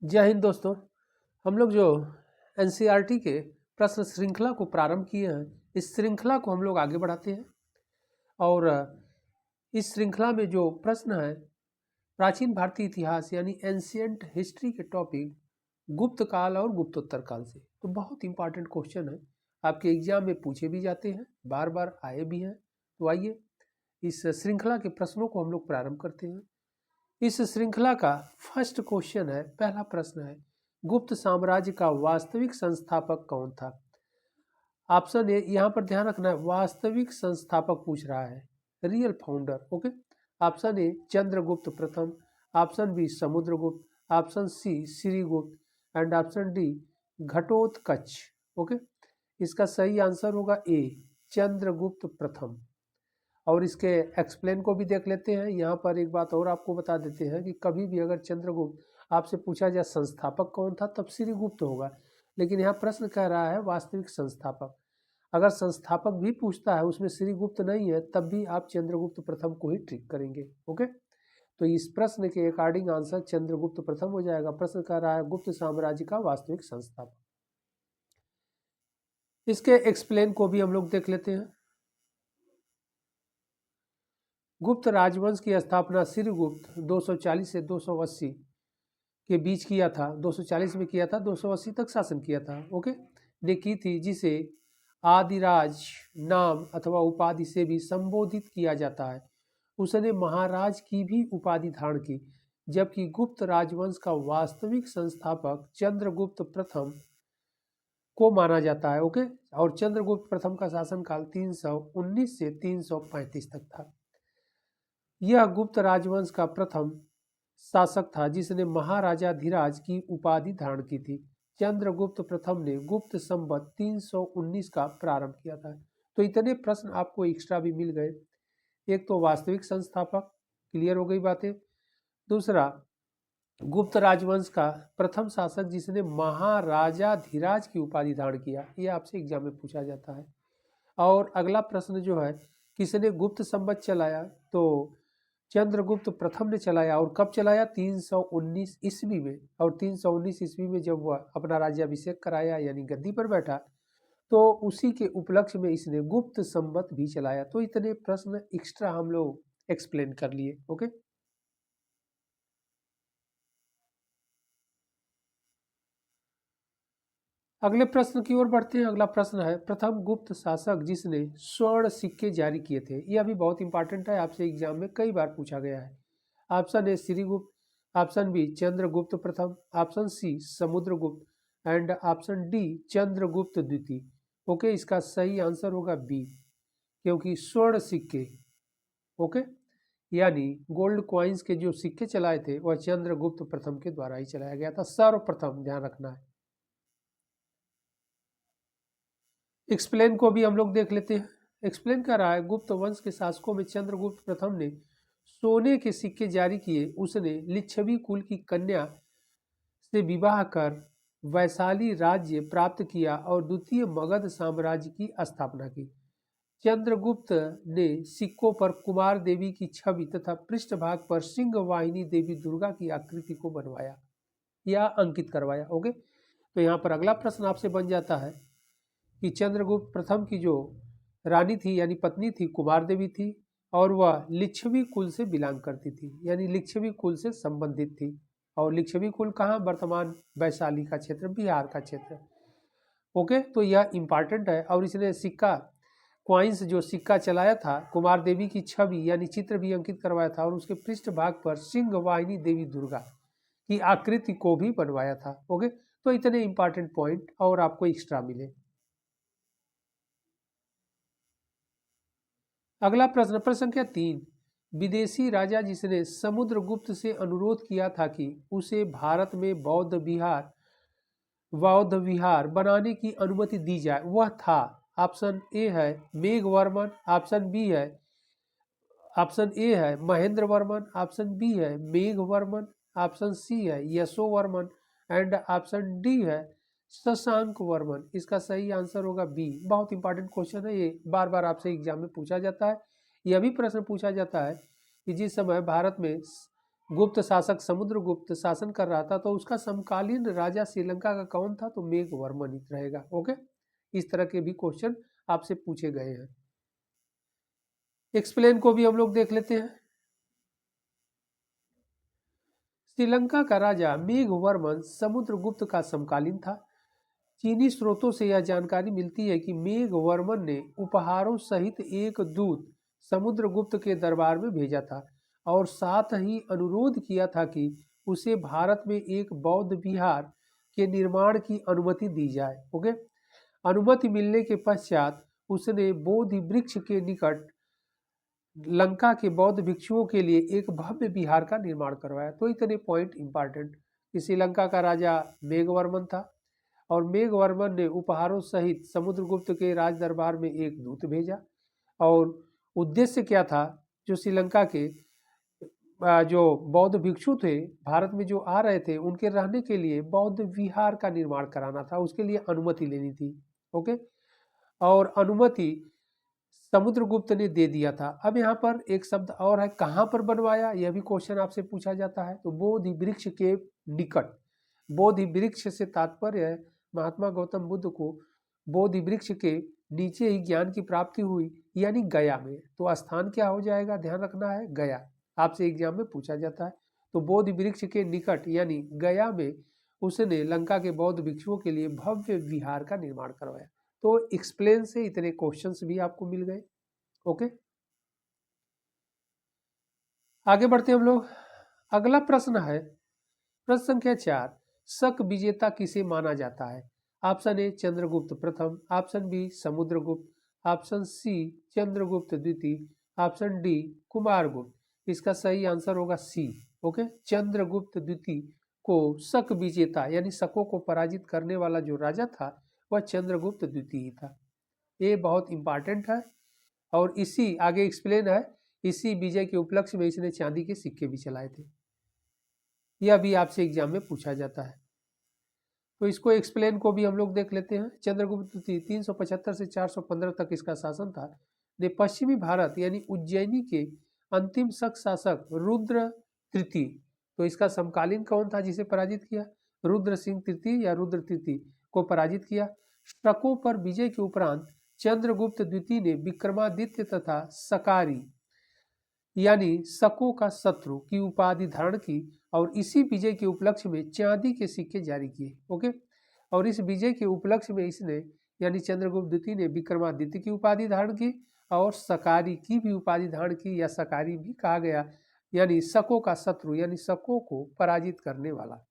जय हिंद दोस्तों। हम लोग जो एनसीईआरटी के प्रश्न श्रृंखला को प्रारंभ किए हैं, इस श्रृंखला को हम लोग आगे बढ़ाते हैं और इस श्रृंखला में जो प्रश्न है प्राचीन भारतीय इतिहास यानी एंशियंट हिस्ट्री के टॉपिक गुप्त काल और गुप्तोत्तर काल से, तो बहुत इंपॉर्टेंट क्वेश्चन है, आपके एग्जाम में पूछे भी जाते हैं, बार बार आए भी हैं। तो आइए इस श्रृंखला के प्रश्नों को हम लोग प्रारंभ करते हैं। इस श्रृंखला का फर्स्ट क्वेश्चन है, पहला प्रश्न है, गुप्त साम्राज्य का वास्तविक संस्थापक कौन था? ऑप्शन ए, यहाँ पर ध्यान रखना है, वास्तविक संस्थापक पूछ रहा है, real founder. Okay, option A Chandragupta प्रथम, option B Samudragupta, option C Shrigupta and option D Ghatotkacha. Okay, इसका सही आंसर होगा ए चंद्रगुप्त प्रथम। और इसके एक्सप्लेन को भी देख लेते हैं। यहाँ पर एक बात और आपको बता देते हैं कि कभी भी अगर चंद्रगुप्त आपसे पूछा जाए संस्थापक कौन था, तब श्रीगुप्त होगा, लेकिन यहाँ प्रश्न कह रहा है वास्तविक संस्थापक। अगर संस्थापक भी पूछता है उसमें श्रीगुप्त नहीं है, तब भी आप चंद्रगुप्त प्रथम को ही ट्रिक करेंगे। ओके, तो इस प्रश्न के अकॉर्डिंग आंसर चंद्रगुप्त प्रथम हो जाएगा। प्रश्न कह रहा है गुप्त साम्राज्य का वास्तविक संस्थापक। इसके एक्सप्लेन को भी हम लोग देख लेते हैं। गुप्त राजवंश की स्थापना श्रीगुप्त 240 से 280 के बीच किया था, 240 में किया था, 280 तक शासन किया था। ओके, ने की थी, जिसे आदिराज नाम अथवा उपाधि से भी संबोधित किया जाता है। उसने महाराज की भी उपाधि धारण की, जबकि गुप्त राजवंश का वास्तविक संस्थापक चंद्रगुप्त प्रथम को माना जाता है। ओके, और चंद्रगुप्त प्रथम का शासनकाल 319 से 335 तक था। यह गुप्त राजवंश का प्रथम शासक था जिसने महाराजाधिराज की उपाधि धारण की थी। चंद्रगुप्त प्रथम ने गुप्त संवत 319 का प्रारंभ किया था। तो इतने प्रश्न आपको एक्स्ट्रा भी मिल गए। एक तो वास्तविक संस्थापक, क्लियर हो गई बातें। दूसरा, गुप्त राजवंश का प्रथम शासक जिसने महाराजाधिराज की उपाधि धारण किया, यह आपसे एग्जाम में पूछा जाता है। और अगला प्रश्न जो है, किसने गुप्त संवत चलाया? तो चंद्रगुप्त प्रथम ने चलाया। और कब चलाया? 319 ईस्वी में। और 319 ईस्वी में जब वह अपना राज्याभिषेक कराया यानी गद्दी पर बैठा, तो उसी के उपलक्ष्य में इसने गुप्त संवत भी चलाया। तो इतने प्रश्न एक्स्ट्रा हम लोग एक्सप्लेन कर लिए। ओके, अगले प्रश्न की ओर बढ़ते हैं। अगला प्रश्न है, प्रथम गुप्त शासक जिसने स्वर्ण सिक्के जारी किए थे। यह भी बहुत इंपॉर्टेंट है, आपसे एग्जाम में कई बार पूछा गया है। Option A Shrigupta, option B Chandragupta प्रथम, option C Samudragupta and option D Chandragupta द्वितीय। ओके, इसका सही आंसर होगा बी, क्योंकि स्वर्ण सिक्के, ओके, यानी गोल्ड कॉइन्स के जो सिक्के चलाए थे वह चंद्रगुप्त प्रथम के द्वारा ही चलाया गया था, सर्वप्रथम, ध्यान रखना है। एक्सप्लेन को भी हम लोग देख लेते हैं। एक्सप्लेन कर रहा है, गुप्त वंश के शासकों में चंद्रगुप्त प्रथम ने सोने के सिक्के जारी किए। उसने लिच्छवी कुल की कन्या से विवाह कर वैशाली राज्य प्राप्त किया और द्वितीय मगध साम्राज्य की स्थापना की। चंद्रगुप्त ने सिक्कों पर कुमार देवी की छवि तथा पृष्ठभाग पर सिंह वाहिनी देवी दुर्गा की आकृति को बनवाया या अंकित करवाया। ओके, तो यहाँ पर अगला प्रश्न आपसे बन जाता है कि चंद्रगुप्त प्रथम की जो रानी थी यानी पत्नी थी, कुमार देवी थी, और वह लिच्छवी कुल से बिलोंग करती थी, यानी लिच्छवी कुल से संबंधित थी। और लिच्छवी कुल कहाँ? वर्तमान वैशाली का क्षेत्र, बिहार का क्षेत्र। ओके, तो यह इंपॉर्टेंट है। और इसने सिक्का क्वाइंस जो सिक्का चलाया था, कुमार देवी की छवि यानी चित्र भी अंकित करवाया था, और उसके पृष्ठभाग पर सिंह वाहिनी देवी दुर्गा की आकृति को भी बनवाया था। ओके, तो इतने इंपॉर्टेंट पॉइंट और आपको एक्स्ट्रा मिले। अगला प्रश्न, प्रश्न संख्या 3, विदेशी राजा जिसने समुद्रगुप्त से अनुरोध किया था कि उसे भारत में बौद्ध विहार बनाने की अनुमति दी जाए, वह था? ऑप्शन ए है मेघवर्मन, ऑप्शन ए है महेंद्र वर्मन, ऑप्शन बी है मेघवर्मन, ऑप्शन सी है यशोवर्मन एंड ऑप्शन डी है शशांक वर्मन। इसका सही आंसर होगा बी। बहुत इंपॉर्टेंट क्वेश्चन है, ये बार बार आपसे एग्जाम में पूछा जाता है। यह भी प्रश्न पूछा जाता है कि जिस समय भारत में गुप्त शासक समुद्रगुप्त शासन कर रहा था, तो उसका समकालीन राजा श्रीलंका का कौन था, तो मेघवर्मन ही रहेगा। ओके, इस तरह के भी क्वेश्चन आपसे पूछे गए हैं। एक्सप्लेन को भी हम लोग देख लेते हैं। श्रीलंका का राजा मेघवर्मन समुद्रगुप्त का समकालीन था। चीनी स्रोतों से यह जानकारी मिलती है कि मेघवर्मन ने उपहारों सहित एक दूत समुद्रगुप्त के दरबार में भेजा था और साथ ही अनुरोध किया था कि उसे भारत में एक बौद्ध विहार के निर्माण की अनुमति दी जाए। ओके, अनुमति मिलने के पश्चात उसने बोधि वृक्ष के निकट लंका के बौद्ध भिक्षुओं के लिए एक भव्य विहार का निर्माण करवाया। तो इतने पॉइंट इंपॉर्टेंट कि श्रीलंका का राजा मेघवर्मन था और मेघवर्मन ने उपहारों सहित समुद्रगुप्त के राज दरबार में एक दूत भेजा और उद्देश्य क्या था, जो श्रीलंका के जो बौद्ध भिक्षु थे भारत में जो आ रहे थे उनके रहने के लिए बौद्ध विहार का निर्माण कराना था, उसके लिए अनुमति लेनी थी। ओके, और अनुमति समुद्रगुप्त ने दे दिया था। अब यहाँ पर एक शब्द और है, कहाँ पर बनवाया, यह भी क्वेश्चन आपसे पूछा जाता है। तो बोधि वृक्ष के निकट, बोधि वृक्ष से तात्पर्य है महात्मा गौतम बुद्ध को बोधि वृक्ष के नीचे ही ज्ञान की प्राप्ति हुई, यानी गया में। तो स्थान क्या हो जाएगा, ध्यान रखना है, गया। आपसे एग्जाम में पूछा जाता है। तो बोधि वृक्ष के निकट यानी गया में उसने लंका के बौद्ध भिक्षुओं के लिए भव्य विहार का निर्माण करवाया। तो एक्सप्लेन से इतने क्वेश्चंस भी आपको मिल गए। ओके, आगे बढ़ते हम लोग। अगला प्रश्न है प्रश्न संख्या 4, शक विजेता किसे माना जाता है। ऑप्शन ए चंद्रगुप्त प्रथम, option B Samudragupta, option C Chandragupta द्वितीय, ऑप्शन डी कुमारगुप्त। इसका सही आंसर होगा सी। ओके, चंद्रगुप्त द्वितीय को शक विजेता यानी शकों को पराजित करने वाला जो राजा था वह चंद्रगुप्त द्वितीय ही था। ये बहुत इंपॉर्टेंट है और इसी आगे एक्सप्लेन है, इसी विजय के उपलक्ष्य में इसने चांदी के सिक्के भी चलाए थे। यह भी आपसे एग्जाम में पूछा जाता है। तो इसको एक्सप्लेन को भी हम लोग देख लेते हैं। चंद्रगुप्त द्वितीय 375 से 415 तक इसका शासन था। ने पश्चिमी भारत यानी उज्जैनी के अंतिम शक शासक रुद्र तृतीय, तो इसका समकालीन कौन था जिसे पराजित किया, रुद्र सिंह तृतीय या रुद्र तृतीय को पराजित किया। शकों पर विजय के उपरांत चंद्रगुप्त द्वितीय ने विक्रमादित्य तथा सकारी यानी शकों का शत्रु की उपाधि धारण की और इसी विजय के उपलक्ष्य में चांदी के सिक्के जारी किए। ओके, और इस विजय के उपलक्ष्य में इसने यानी चंद्रगुप्त द्वितीय ने विक्रमादित्य की उपाधि धारण की और सकारी की भी उपाधि धारण की, या सकारी भी कहा गया, यानी शकों का शत्रु यानी शकों को पराजित करने वाला।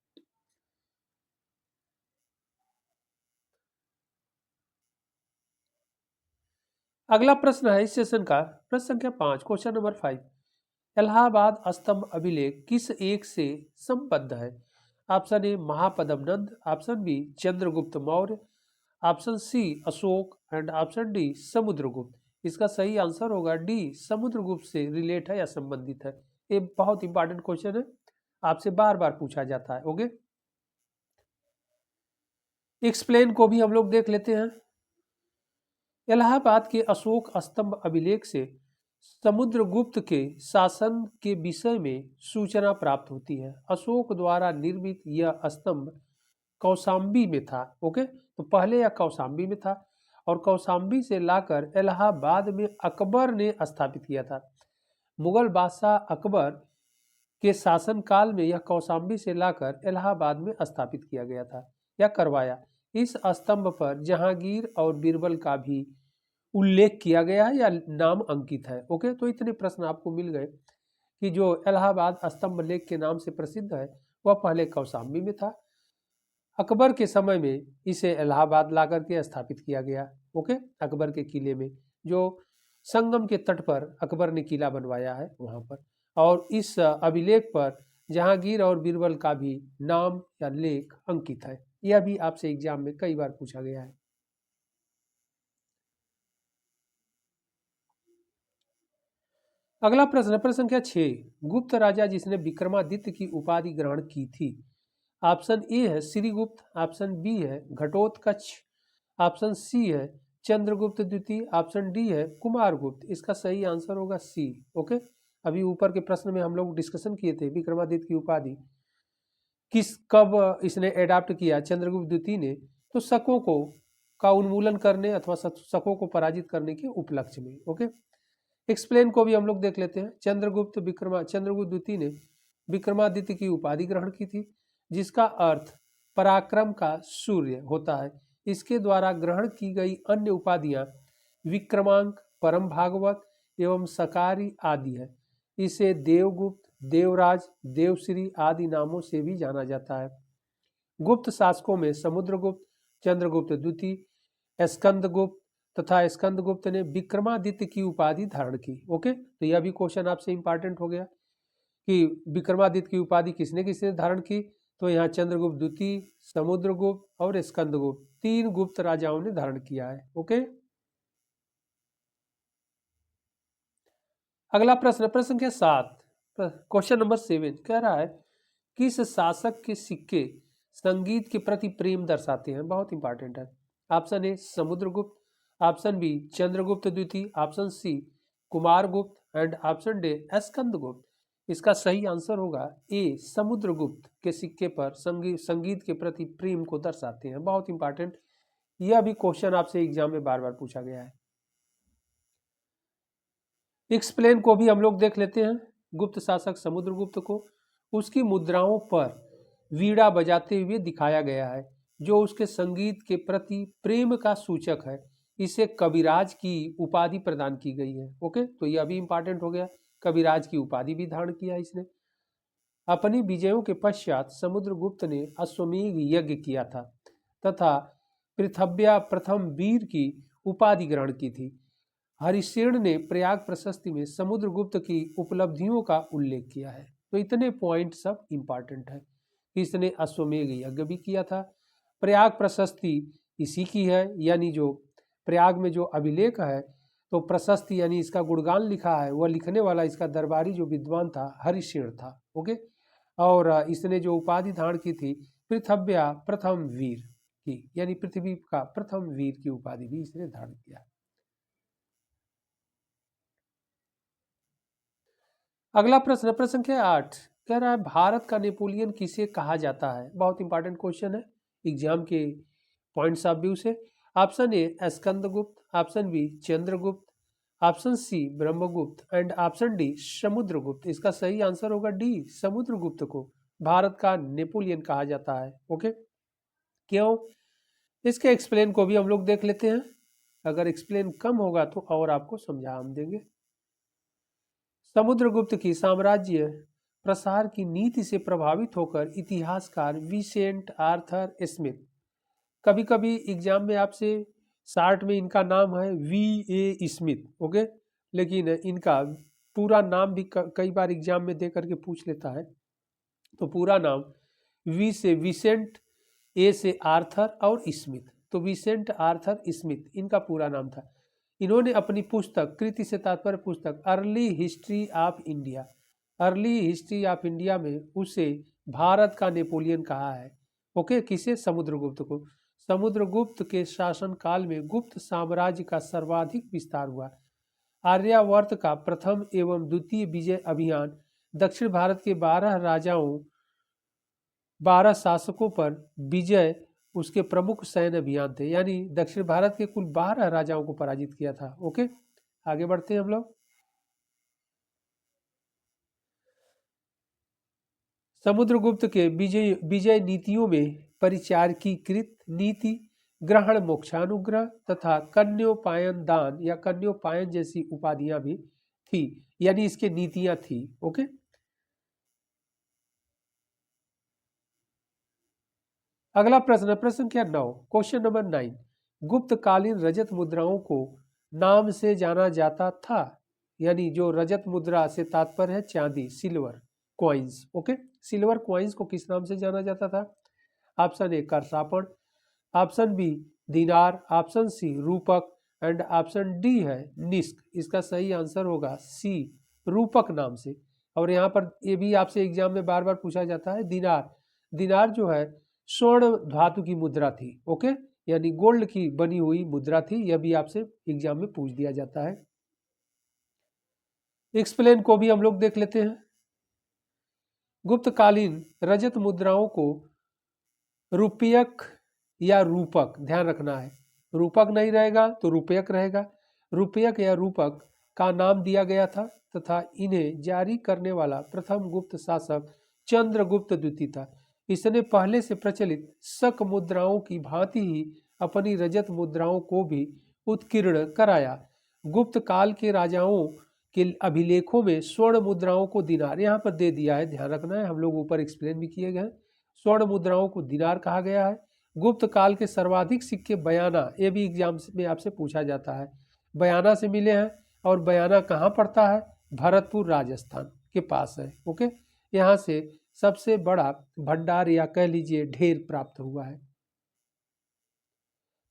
अगला प्रश्न है इस सेशन का प्रश्न संख्या 5, क्वेश्चन नंबर 5। इलाहाबाद स्तंभ अभिलेख किस एक से संबद्ध है। Option A Mahapadma Nanda, option B Chandragupta Maurya, option C Ashoka and option D Samudragupta. इसका सही आंसर होगा डी, समुद्रगुप्त से रिलेट है या संबंधित है। ये बहुत इंपॉर्टेंट क्वेश्चन है, आपसे बार बार पूछा जाता है। ओके, एक्सप्लेन को भी हम लोग देख लेते हैं। इलाहाबाद के अशोक स्तंभ अभिलेख से समुद्रगुप्त के शासन के विषय में सूचना प्राप्त होती है। अशोक द्वारा निर्मित यह स्तंभ कौशाम्बी में था। ओके, तो पहले यह कौशाम्बी में था और कौशाम्बी से लाकर इलाहाबाद में अकबर ने स्थापित किया था। मुगल बादशाह अकबर के शासनकाल में यह कौशाम्बी से लाकर इलाहाबाद में स्थापित किया गया था या करवाया। इस स्तंभ पर जहांगीर और बीरबल का भी उल्लेख किया गया है या नाम अंकित है। ओके, तो इतने प्रश्न आपको मिल गए कि जो इलाहाबाद स्तंभ लेख के नाम से प्रसिद्ध है वह पहले कौशाम्बी में था। अकबर के समय में इसे इलाहाबाद ला करके स्थापित किया गया। ओके, अकबर के किले में जो संगम के तट पर अकबर ने किला बनवाया है वहां पर, और इस अभिलेख पर जहांगीर और बीरबल का भी नाम या लेख अंकित है। यह भी आपसे एग्जाम में कई बार पूछा गया है। अगला प्रश्न प्रश्न संख्या 6, गुप्त राजा जिसने विक्रमादित्य की उपाधि ग्रहण की थी। ऑप्शन ए है श्रीगुप्त, ऑप्शन बी है घटोत्कच, ऑप्शन सी है चंद्रगुप्त द्वितीय, ऑप्शन डी है कुमारगुप्त। इसका सही आंसर होगा सी। ओके, अभी ऊपर के प्रश्न में हम लोग डिस्कशन किए थे, विक्रमादित्य की उपाधि कब इसने एडाप्ट किया चंद्रगुप्त द्वितीय ने, तो शकों को का उन्मूलन करने अथवा शकों को पराजित करने के उपलक्ष्य में। ओके, एक्सप्लेन को भी हम लोग देख लेते हैं। चंद्रगुप्त द्वितीय ने विक्रमादित्य की उपाधि ग्रहण की थी, जिसका अर्थ पराक्रम का सूर्य होता है। इसके द्वारा ग्रहण की गई अन्य उपाधियां विक्रमांक, परम भागवत एवं सकारी आदि है। इसे देवगुप्त, देवराज, देवश्री आदि नामों से भी जाना जाता है। गुप्त शासकों में समुद्रगुप्त, चंद्रगुप्त द्वितीय, स्कंदगुप्त तथा स्कंदगुप्त ने विक्रमादित्य की उपाधि धारण की। ओके, तो यह भी क्वेश्चन आपसे इंपॉर्टेंट हो गया कि विक्रमादित्य की उपाधि किसने किसने धारण की। तो यहाँ चंद्रगुप्त द्वितीय, समुद्रगुप्त और स्कंदगुप्त, 3 गुप्त राजाओं ने धारण किया है। ओके, अगला प्रश्न, प्रश्न संख्या 7, क्वेश्चन नंबर 7 कह रहा है किस शासक के सिक्के संगीत के प्रति प्रेम दर्शाते हैं। बहुत इंपॉर्टेंट है। Option A Samudragupta, option B Chandragupta द्वितीय, option C Kumaragupta and option D Skandagupta. इसका सही आंसर होगा ए समुद्रगुप्त के सिक्के पर संगीत के प्रति प्रेम को दर्शाते हैं। बहुत इंपॉर्टेंट, यह भी क्वेश्चन आपसे एग्जाम में बार बार पूछा गया है। एक्सप्लेन को भी हम लोग देख लेते हैं। गुप्त शासक समुद्रगुप्त को उसकी मुद्राओं पर वीणा बजाते हुए दिखाया गया है, जो उसके संगीत के प्रति प्रेम का सूचक है। इसे कविराज की उपाधि प्रदान की गई है। ओके, तो यह भी इंपॉर्टेंट हो गया, कविराज की उपाधि भी धारण किया इसने। अपनी विजयों के पश्चात समुद्रगुप्त ने अश्वमेध यज्ञ किया था तथा पृथव्या प्रथम वीर की उपाधि ग्रहण की थी। हरिसेन ने प्रयाग प्रशस्ति में समुद्रगुप्त की उपलब्धियों का उल्लेख किया है। तो इतने पॉइंट सब इंपॉर्टेंट है। इसने अश्वमेध यज्ञ भी किया था। प्रयाग प्रशस्ति इसी की है, यानी जो प्रयाग में जो अभिलेख है, तो प्रशस्ति यानी इसका गुणगान लिखा है, वह लिखने वाला इसका दरबारी जो विद्वान था हरिसेन था। ओके, और इसने जो उपाधि धारण की थी पृथव्या प्रथम वीर की, यानी पृथ्वी का प्रथम वीर की उपाधि भी इसने धारण किया। अगला प्रश्न, प्रश्न संख्या 8 कह रहा है भारत का नेपोलियन किसे कहा जाता है। बहुत इंपॉर्टेंट क्वेश्चन है एग्जाम के पॉइंट्स ऑफ व्यू से। Option A Skandagupta, option B Chandragupta, option C Brahmagupta and option D Samudragupta. इसका सही आंसर होगा डी समुद्रगुप्त को भारत का नेपोलियन कहा जाता है। ओके, क्यों, इसके एक्सप्लेन को भी हम लोग देख लेते हैं। अगर एक्सप्लेन कम होगा तो और आपको समझा हम देंगे। समुद्रगुप्त की साम्राज्य प्रसार की नीति से प्रभावित होकर इतिहासकार विसेंट आर्थर स्मिथ, कभी कभी एग्जाम में आपसे शार्ट में इनका नाम है V.A. स्मिथ। ओके, लेकिन इनका पूरा नाम भी कई बार एग्जाम में दे करके पूछ लेता है। तो पूरा नाम वी से विसेंट, ए से आर्थर और स्मिथ, तो विसेंट आर्थर स्मिथ इनका पूरा नाम था। इन्होंने अपनी पुस्तक, कृति से तात्पर्य पुस्तक early history of India, early history of India में उसे भारत का नेपोलियन कहा है। ओके, किसे, समुद्रगुप्त को। समुद्रगुप्त के शासन काल में गुप्त साम्राज्य का सर्वाधिक विस्तार हुआ। आर्यावर्त का प्रथम एवं द्वितीय विजय अभियान दक्षिण भारत के 12 शासकों पर विजय उसके प्रमुख सैन्य अभियान थे, यानी दक्षिण भारत के कुल 12 राजाओं को पराजित किया था। ओके, आगे बढ़ते हैं हम लोग। समुद्रगुप्त के विजय नीतियों में परिचारकीकृत नीति, ग्रहण मोक्षानुग्रह तथा कन्योपायन दान या कन्योपायन जैसी उपाधियां भी थी, यानी इसके नीतियां थी। ओके, अगला प्रश्न, प्रश्न संख्या 9, क्वेश्चन नंबर 9, गुप्तकालीन रजत मुद्राओं को नाम से जाना जाता था, यानी जो रजत मुद्रा से तात्पर्य है चांदी, silver coins. Okay, silver coins को किस नाम से जाना जाता था। ऑप्शन ए करसापण, ऑप्शन बी दिनार, ऑप्शन सी रूपक एंड ऑप्शन डी है निष्क। इसका सही आंसर होगा सी रूपक नाम से। और यहाँ पर ये भी आपसे एग्जाम में बार बार पूछा जाता है दिनार। दिनार जो है स्वर्ण धातु की मुद्रा थी। ओके, यानी गोल्ड की बनी हुई मुद्रा थी। यह भी आपसे एग्जाम में पूछ दिया जाता है। एक्सप्लेन को भी हम लोग देख लेते हैं। गुप्तकालीन रजत मुद्राओं को रुपयक या रूपक, ध्यान रखना है, रूपक नहीं रहेगा तो रुपयक रहेगा, रुपयक या रूपक का नाम दिया गया था तथा इन्हें जारी करने वाला प्रथम गुप्त शासक चंद्रगुप्त द्वितीय था। इसने पहले से प्रचलित शक मुद्राओं की भांति ही अपनी रजत मुद्राओं को भी उत्कीर्ण कराया। गुप्त काल के राजाओं के अभिलेखों में स्वर्ण मुद्राओं को दिनार यहाँ पर दे दिया है, ध्यान रखना है, हम लोग ऊपर एक्सप्लेन भी किए गए। स्वर्ण मुद्राओं को दिनार कहा गया है। गुप्त काल के सर्वाधिक सिक्के बयाना, ये भी एग्जाम में आपसे पूछा जाता है, बयाना से मिले हैं। और बयाना कहाँ पड़ता है? भरतपुर राजस्थान के पास है। ओके, यहाँ से सबसे बड़ा भंडार या कह लीजिए ढेर प्राप्त हुआ है।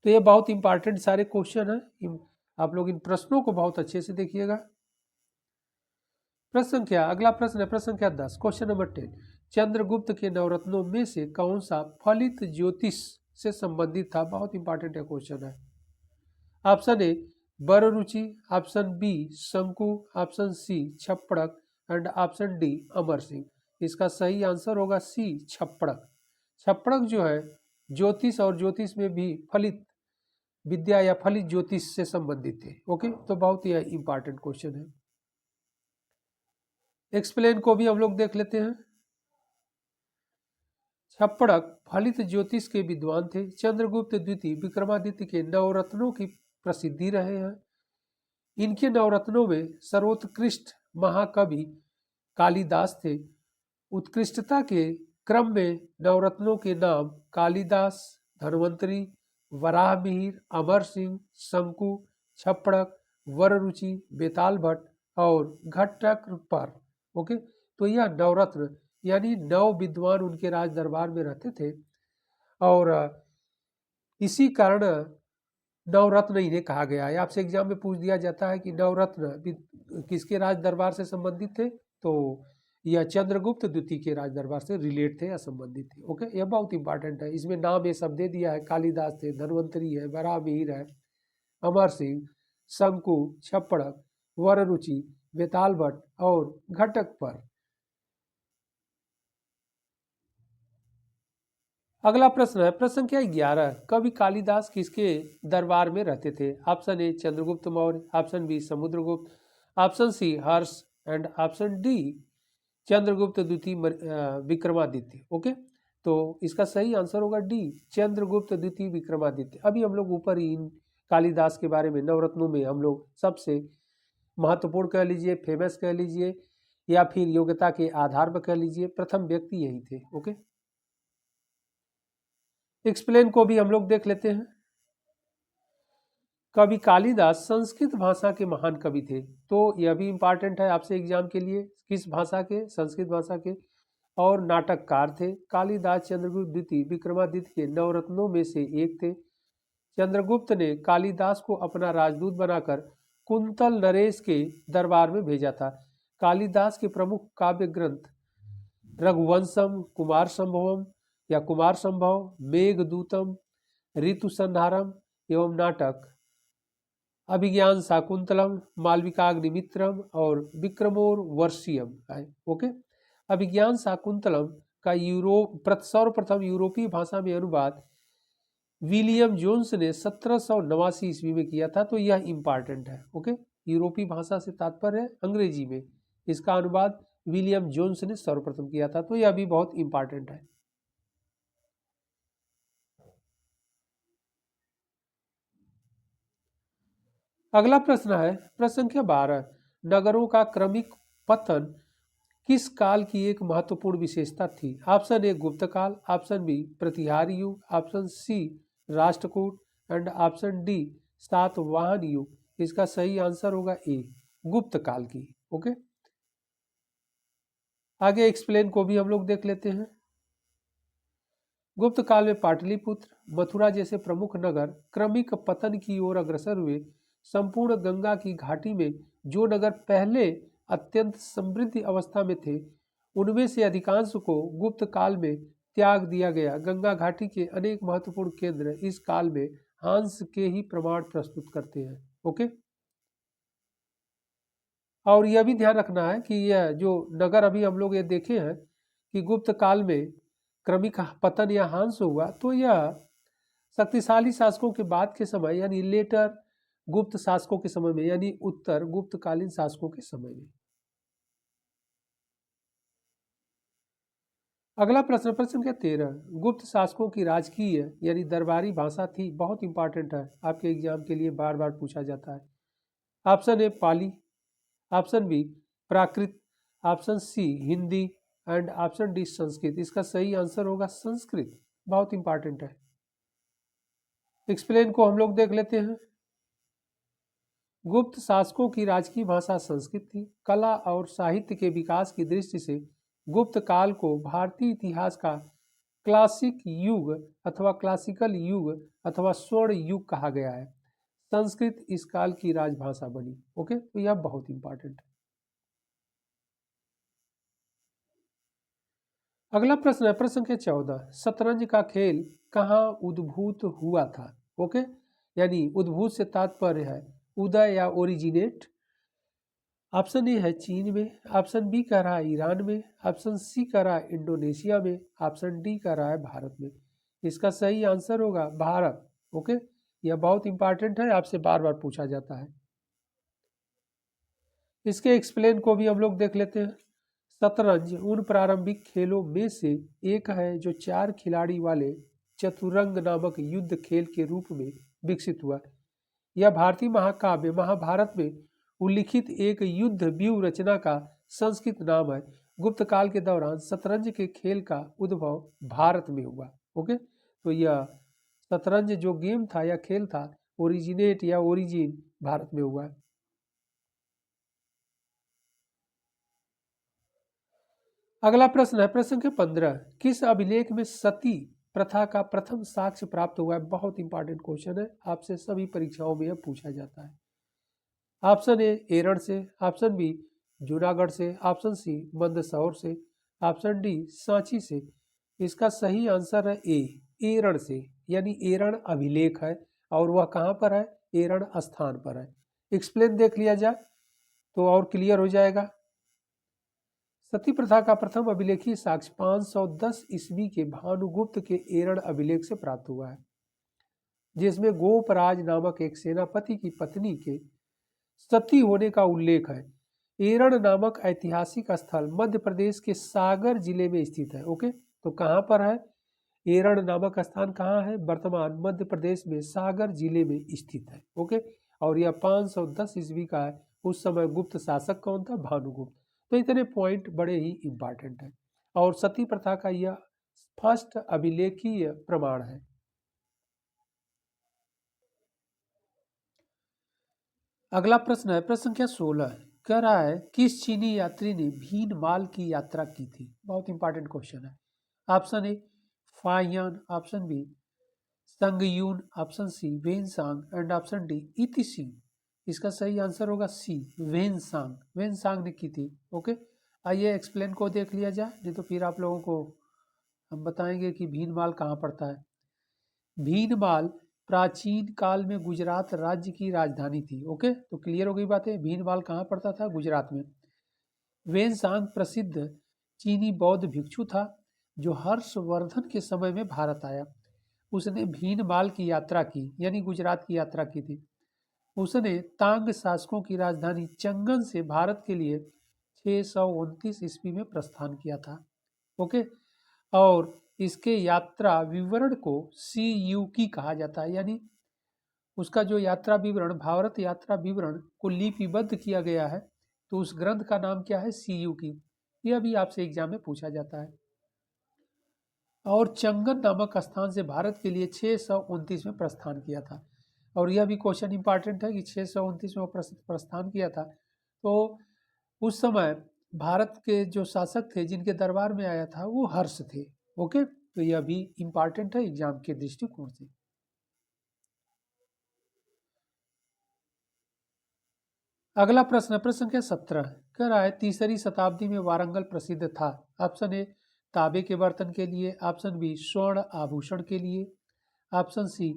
तो ये बहुत इंपॉर्टेंट सारे क्वेश्चन हैं, आप लोग इन प्रश्नों को बहुत अच्छे से देखिएगा। प्रश्न संख्या, अगला प्रश्न है प्रश्न संख्या 10, क्वेश्चन नंबर 10। चंद्रगुप्त के नवरत्नों में से कौन सा फलित ज्योतिष से संबंधित था? बहुत इंपॉर्टेंट है क्वेश्चन है। Option A Vararuchi, option B Shanku, option C छप्पड़क and option D Amar Singh. इसका सही आंसर होगा सी छप्पड़क। छप्पड़क जो है ज्योतिष और ज्योतिष में भी फलित विद्या या फलित ज्योतिष से संबंधित थे। ओके, तो बहुत ही इंपॉर्टेंट क्वेश्चन है। एक्सप्लेन को भी हम लोग देख लेते हैं। छप्पड़क फलित ज्योतिष के विद्वान थे। चंद्रगुप्त द्वितीय विक्रमादित्य के नवरत्नों की प्रसिद्धि रहे हैं। इनके नवरत्नों में सर्वोत्कृष्ट महाकवि कालिदास थे। उत्कृष्टता के क्रम में नवरत्नों के नाम कालिदास, धन्वंतरी, वराहमिहिर, अमर सिंह, शंकु, छप्पड़क, वररुचि, बेताल भट्ट और घट्टक पर। ओके, तो यह नवरत्न यानी नव विद्वान उनके राज दरबार में रहते थे और इसी कारण नवरत्न इन्हें कहा गया है। आपसे एग्जाम में पूछ दिया जाता है कि नवरत्न किसके राज दरबार से संबंधित थे, तो यह चंद्रगुप्त द्वितीय के राज दरबार से रिलेट थे या संबंधित थे। ओके, यह बहुत इंपॉर्टेंट है। इसमें नाम ये सब दे दिया है, कालिदास थे, धन्वंतरी है, वराहमिहिर है, अमर सिंह, शंकु, छप्पड़क, वररुचि, बेताल भट्ट और घटक पर। अगला प्रश्न है प्रश्न संख्या 11, कवि कालिदास किसके दरबार में रहते थे? Option A Chandragupta Maurya, option B Samudragupta, option C Harsha and option D Chandragupta द्वितीय विक्रमादित्य। ओके, तो इसका सही आंसर होगा डी चंद्रगुप्त द्वितीय विक्रमादित्य। अभी हम लोग ऊपर ही इन कालिदास के बारे में नवरत्नों में हम लोग सबसे महत्वपूर्ण कह लीजिए, फेमस कह लीजिए या फिर योग्यता के आधार पर कह लीजिए, प्रथम व्यक्ति यही थे। ओके, एक्सप्लेन को भी हम लोग देख लेते हैं। कवि कालिदास संस्कृत भाषा के महान कवि थे, तो यह भी इंपॉर्टेंट है आपसे एग्जाम के लिए, किस भाषा के? संस्कृत भाषा के। और नाटककार थे। कालिदास चंद्रगुप्त द्वितीय विक्रमादित्य के नवरत्नों में से एक थे। चंद्रगुप्त ने कालिदास को अपना राजदूत बनाकर कुंतल नरेश के दरबार में भेजा था। कालिदास के प्रमुख काव्य ग्रंथ रघुवंशम, कुमार संभवम या कुमार संभव, मेघदूतम, ऋतु संहारम एवं नाटक अभिज्ञान शाकुंतलम, मालविकाग्निमित्रम और विक्रमोर वर्षियम है। ओके, अभिज्ञान शाकुंतलम का सर्वप्रथम यूरोपीय भाषा में अनुवाद विलियम जोन्स ने 1789 ईस्वी में किया था, तो यह इंपॉर्टेंट है। ओके, यूरोपीय भाषा से तात्पर्य अंग्रेजी में, इसका अनुवाद विलियम जोन्स ने सर्वप्रथम किया था, तो यह भी बहुत इंपॉर्टेंट है। अगला प्रश्न है प्रश्न संख्या 12, नगरों का क्रमिक पतन किस काल की एक महत्वपूर्ण विशेषता थी? ऑप्शन ए गुप्त काल, ऑप्शन बी प्रतिहारी युग, option C Rashtrakuta and option D Satavahana युग। इसका सही आंसर होगा ए गुप्त काल की। ओके, आगे एक्सप्लेन को भी हम लोग देख लेते हैं। गुप्त काल में पाटलिपुत्र, मथुरा जैसे प्रमुख नगर क्रमिक पतन की ओर अग्रसर हुए। संपूर्ण गंगा की घाटी में जो नगर पहले अत्यंत समृद्ध अवस्था में थे, उनमें से अधिकांश को गुप्त काल में त्याग दिया गया। गंगा घाटी के अनेक महत्वपूर्ण केंद्र इस काल में हांस के ही प्रमाण प्रस्तुत करते हैं। ओके, और यह भी ध्यान रखना है कि यह जो नगर अभी हम लोग ये देखे हैं कि गुप्त काल में क्रमिक पतन या ह्रास हुआ, तो यह शक्तिशाली शासकों के बाद के समय यानी लेटर गुप्त शासकों के समय में, यानी उत्तर गुप्तकालीन शासकों के समय में। अगला प्रश्न, प्रश्न संख्या 13, गुप्त शासकों की राजकीय यानी दरबारी भाषा थी। बहुत इंपॉर्टेंट है, आपके एग्जाम के लिए बार बार पूछा जाता है। Option A Pali, option B Prakrit, option C Hindi and option D Sanskrit. इसका सही आंसर होगा संस्कृत। बहुत इंपॉर्टेंट है। एक्सप्लेन को हम लोग देख लेते हैं। गुप्त शासकों की राजकीय भाषा संस्कृत थी। कला और साहित्य के विकास की दृष्टि से गुप्त काल को भारतीय इतिहास का क्लासिक युग अथवा क्लासिकल युग अथवा स्वर्ण युग कहा गया है। संस्कृत इस काल की राजभाषा बनी। ओके, तो यह बहुत इंपॉर्टेंट है। अगला प्रश्न है प्रश्न संख्या 14, शतरंज का खेल कहाँ उद्भूत हुआ था। ओके, यानी उद्भूत से तात्पर्य है उदय या ओरिजिनेट। ऑप्शन ए है चीन में, ऑप्शन बी कह रहा है ईरान में, ऑप्शन सी कह रहा है इंडोनेशिया में, ऑप्शन डी कह रहा है भारत में। इसका सही आंसर होगा भारत। ओके, यह बहुत इंपॉर्टेंट है, आपसे बार बार पूछा जाता है। इसके एक्सप्लेन को भी हम लोग देख लेते हैं। शतरंज उन प्रारंभिक खेलों में से एक है जो 4 खिलाड़ी वाले चतुरंग नामक युद्ध खेल के रूप में विकसित हुआ। यह भारतीय महाकाव्य महाभारत में उल्लिखित एक युद्ध व्यूह रचना का संस्कृत नाम है। गुप्त काल के दौरान शतरंज के खेल का उद्भव भारत में हुआ। ओके, तो यह शतरंज जो गेम था या खेल था ओरिजिनेट या ओरिजिन भारत में हुआ। अगला प्रश्न है प्रश्न संख्या 15, किस अभिलेख में सती प्रथा का प्रथम साक्ष्य प्राप्त हुआ है। बहुत इंपॉर्टेंट क्वेश्चन है, आपसे सभी परीक्षाओं में यह पूछा जाता है। ऑप्शन ए एरण से, ऑप्शन बी जूनागढ़ से, ऑप्शन सी मंदसौर से, ऑप्शन डी सांची से। इसका सही आंसर है ए एरण से, यानी एरण अभिलेख है और वह कहाँ पर है, एरण स्थान पर है। एक्सप्लेन देख लिया जाए तो और क्लियर हो जाएगा। सती प्रथा का प्रथम अभिलेखीय साक्ष्य 510 ईस्वी के भानुगुप्त के एरण अभिलेख से प्राप्त हुआ है, जिसमें गोपराज नामक एक सेनापति की पत्नी के सती होने का उल्लेख है। एरण नामक ऐतिहासिक स्थल मध्य प्रदेश के सागर जिले में स्थित है। ओके, तो कहाँ पर है एरण नामक स्थान, कहाँ है, वर्तमान मध्य प्रदेश में सागर जिले में स्थित है। ओके, और यह 510 ईस्वी का है। उस समय गुप्त शासक कौन था, भानुगुप्त। तो इतने पॉइंट बड़े ही इंपॉर्टेंट है और सती प्रथा का यह फर्स्ट अभिलेखीय प्रमाण है। अगला प्रश्न है प्रश्न संख्या 16, कह रहा है किस चीनी यात्री ने भीन माल की यात्रा की थी। बहुत इंपॉर्टेंट क्वेश्चन है। Option A Fahien, option B Sungyun, option C Xuanzang and option D Itsing. इसका सही आंसर होगा सी वेनसांग। वेनसांग ने की थी। ओके, आइए एक्सप्लेन को देख लिया जाए, नहीं तो फिर आप लोगों को हम बताएंगे कि भीनमाल कहाँ पड़ता है। भीनमाल प्राचीन काल में गुजरात राज्य की राजधानी थी। ओके, तो क्लियर हो गई बात है, भीनमाल कहाँ पड़ता था, गुजरात में। वेनसांग प्रसिद्ध चीनी बौद्ध भिक्षु था जो हर्षवर्धन के समय में भारत आया। उसने भीनमाल की यात्रा की, यानी गुजरात की यात्रा की थी। उसने तांग शासकों की राजधानी चंगन से भारत के लिए 629 ईस्वी में प्रस्थान किया था। ओके, और इसके यात्रा विवरण को CUकी कहा जाता है, यानी उसका जो यात्रा विवरण, भारत यात्रा विवरण को लिपिबद्ध किया गया है, तो उस ग्रंथ का नाम क्या है, CUकी। यह भी आपसे एग्जाम में पूछा जाता है। और चंगन नामक स्थान से भारत के लिए 629 में प्रस्थान किया था। और यह भी क्वेश्चन इंपॉर्टेंट है कि 629 में प्रस्थान किया था, तो उस समय भारत के जो शासक थे जिनके दरबार में आया था वो हर्ष थे। ओके, तो यह भी इंपॉर्टेंट है एग्जाम के दृष्टिकोण से। अगला प्रश्न है प्रश्न संख्या 17, कह रहा है तीसरी शताब्दी में वारंगल प्रसिद्ध था। ऑप्शन ए तांबे के बर्तन के लिए, ऑप्शन बी स्वर्ण आभूषण के लिए, ऑप्शन सी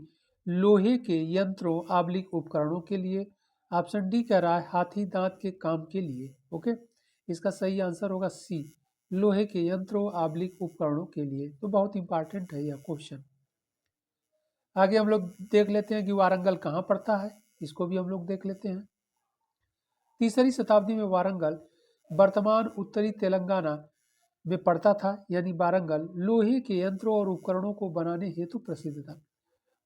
लोहे के यंत्रों आबलिक उपकरणों के लिए, ऑप्शन डी कह रहा है हाथी दांत के काम के लिए। ओके, इसका सही आंसर होगा सी, लोहे के यंत्रों आबलिक उपकरणों के लिए। तो बहुत इंपॉर्टेंट है यह क्वेश्चन। आगे हम लोग देख लेते हैं कि वारंगल कहाँ पड़ता है, इसको भी हम लोग देख लेते हैं। तीसरी शताब्दी में वारंगल वर्तमान उत्तरी तेलंगाना में पड़ता था, यानी वारंगल लोहे के यंत्रों और उपकरणों को बनाने हेतु प्रसिद्ध था।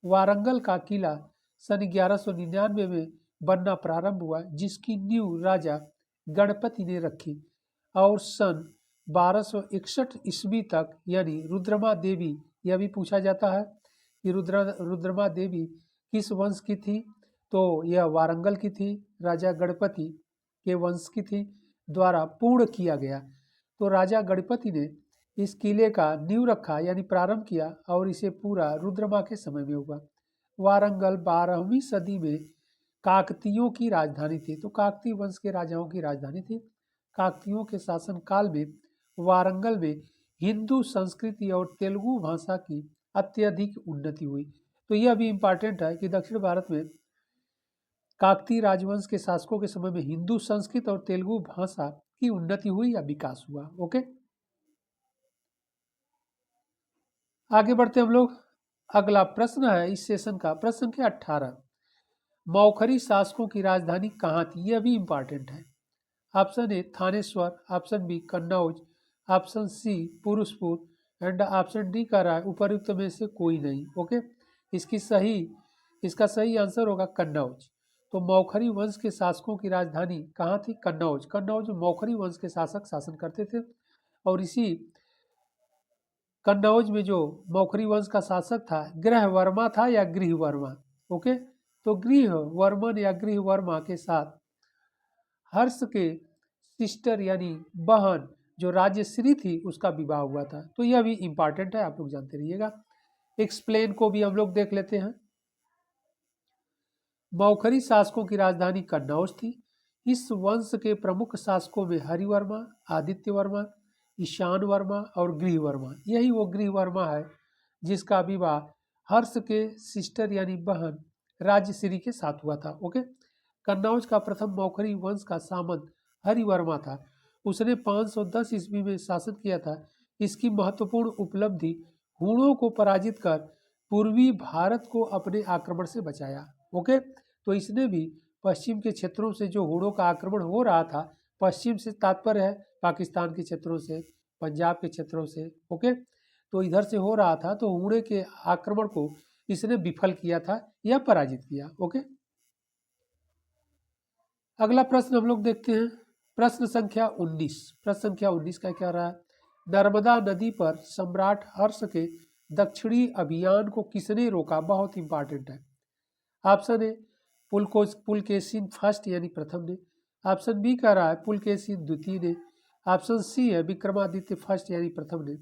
वारंगल का किला सन 1199 में बनना प्रारंभ हुआ, जिसकी नींव राजा गणपति ने रखी और सन 1261 ईस्वी तक, यानी रुद्रमा देवी, यह भी पूछा जाता है कि रुद्रमा देवी किस वंश की थी, तो यह वारंगल की थी, राजा गणपति के वंश की थी, द्वारा पूर्ण किया गया। तो राजा गणपति ने इस किले का नींव रखा, यानी प्रारंभ किया, और इसे पूरा रुद्रमा के समय में हुआ। वारंगल 12वीं सदी में काकतियों की राजधानी थी। तो काकतीय वंश के राजाओं की राजधानी थी। काकतियों के शासन काल में वारंगल में हिंदू संस्कृति और तेलुगु भाषा की अत्यधिक उन्नति हुई। तो यह भी इम्पॉर्टेंट है कि दक्षिण भारत में काकतीय राजवंश के शासकों के समय में हिंदू संस्कृत और तेलुगु भाषा की उन्नति हुई या विकास हुआ। ओके, आगे बढ़ते हम लोग। अगला प्रश्न है इस सेशन का, प्रश्न संख्या 18, मौखरी शासकों की राजधानी कहाँ थी? यह भी इंपॉर्टेंट है। Option A Thanesar, option B Kannauj, option C Purushapura and option D कह रहा है उपर्युक्त में से कोई नहीं। ओके, इसका सही आंसर होगा कन्नौज। तो मौखरी वंश के शासकों की राजधानी कहाँ थी? कन्नौज। कन्नौज में मौखरी वंश के शासक शासन करते थे, और इसी कन्नौज में जो मौखरी वंश का शासक था गृहवर्मा था या गृहवर्मा। ओके, तो गृहवर्मन या गृहवर्मा के साथ हर्ष के सिस्टर यानी बहन जो राजश्री थी उसका विवाह हुआ था। तो यह भी इंपॉर्टेंट है, आप लोग जानते रहिएगा। एक्सप्लेन को भी हम लोग देख लेते हैं। मौखरी शासकों की राजधानी कन्नौज थी। इस वंश के प्रमुख शासकों में हरिवर्मा, आदित्य वर्मा, ईशान वर्मा और गृहवर्मा, यही वो गृहवर्मा है जिसका विवाह हर्ष के सिस्टर यानी बहन राजश्री के साथ हुआ था। ओके, कन्नौज का प्रथम मौखरी वंश का सामंत हरिवर्मा था। उसने 510 ईस्वी में शासन किया था। इसकी महत्वपूर्ण उपलब्धि हूणों को पराजित कर पूर्वी भारत को अपने आक्रमण से बचाया। ओके, तो इसने भी पश्चिम के क्षेत्रों से जो हूणों का आक्रमण हो रहा था, पश्चिम से तात्पर्य है पाकिस्तान के क्षेत्रों से, पंजाब के क्षेत्रों से। ओके, तो इधर से हो रहा था, तो हूणे के आक्रमण को इसने विफल किया था या पराजित किया। ओके, अगला प्रश्न हम लोग देखते हैं, प्रश्न संख्या 19। प्रश्न संख्या 19 का क्या रहा है? नर्मदा नदी पर सम्राट हर्ष के दक्षिणी अभियान को किसने रोका? बहुत इंपॉर्टेंट है। ऑप्शन ए पुलकेशिन फर्स्ट यानी प्रथम ने, ऑप्शन बी कह रहा है पुलकेशिन द्वितीय ने, ऑप्शन सी है विक्रमादित्य फर्स्ट यानी प्रथम ने,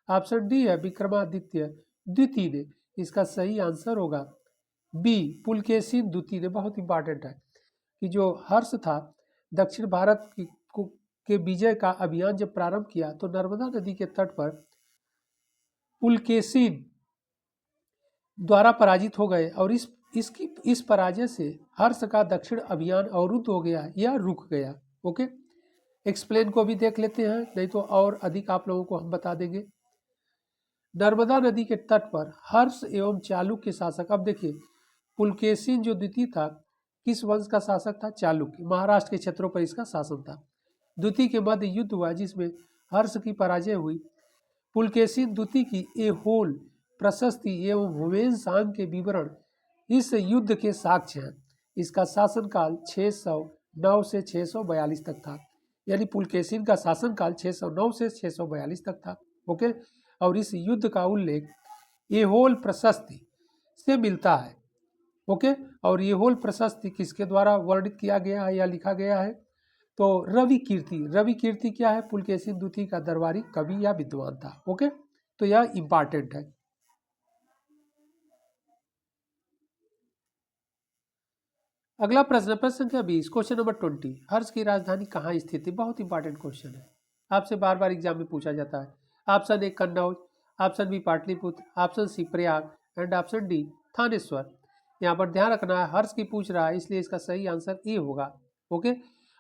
ऑप्शन डी है विक्रमादित्य द्वितीय ने। इसका सही आंसर होगा बी, पुलकेशिन द्वितीय ने। बहुत इंपॉर्टेंट है कि जो हर्ष था दक्षिण भारत के विजय का अभियान जब प्रारंभ किया तो नर्मदा नदी के तट पर पुलकेशिन द्वारा पराजित हो गए, और इस पराजय से हर्ष का दक्षिण अभियान अवरुद्ध हो गया या रुक गया। ओके, एक्सप्लेन को भी देख लेते हैं, नहीं तो और अधिक आप लोगों को हम बता देंगे। नर्मदा नदी के तट पर हर्ष एवं चालुक्य शासक, अब देखिए पुलकेशिन जो द्वितीय था किस वंश का शासक था? चालुक्य। महाराष्ट्र के क्षेत्रों पर इसका शासन था। द्वितीय के मध्य युद्ध हुआ जिसमें हर्ष की पराजय हुई। पुलकेशिन द्वितीय की एहोल प्रशस्ति एवं हुवेनसांग के विवरण इस युद्ध के साक्ष्य हैं। इसका शासनकाल 609 से 642 तक था, यानी पुलकेशिन का शासनकाल 609 से 642 तक था। ओके, और इस युद्ध का उल्लेख एहोल प्रशस्ति से मिलता है। ओके, और एहोल प्रशस्ति किसके द्वारा वर्णित किया गया है या लिखा गया है? तो रवि कीर्ति। रवि कीर्ति क्या है? पुलकेशिन द्वितीय का दरबारी कवि या विद्वान था। ओके, तो यह इंपॉर्टेंट है। अगला प्रश्न, प्रश्न संख्या 20, क्वेश्चन नंबर 20, हर्ष की राजधानी कहाँ स्थित है? बहुत इंपॉर्टेंट क्वेश्चन है, आपसे बार बार एग्जाम में पूछा जाता है। Option A Kannauj, option B Pataliputra, option C Prayag and option D Thanesar. यहाँ पर ध्यान रखना है, हर्ष की पूछ रहा है, इसलिए इसका सही आंसर ए होगा। ओके।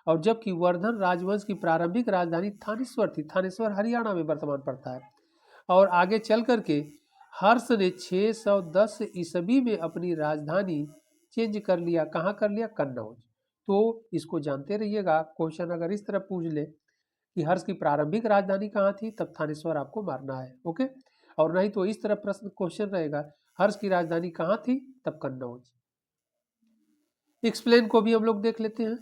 और जबकि वर्धन राजवंश की प्रारंभिक राजधानी थानेश्वर थी, थानेश्वर हरियाणा में वर्तमान पड़ता है। और आगे चल करके हर्ष ने 610 ईस्वी में अपनी राजधानी चेंज कर लिया। कहाँ कर लिया? कन्नौज। तो इसको जानते रहिएगा, क्वेश्चन अगर इस तरह पूछ ले कि हर्ष की प्रारंभिक राजधानी कहाँ थी, तब थानेश्वर आपको मारना है। ओके। और नहीं तो इस तरह प्रश्न क्वेश्चन रहेगा, हर्ष की राजधानी कहाँ थी, तब कन्नौज। एक्सप्लेन को भी हम लोग देख लेते हैं।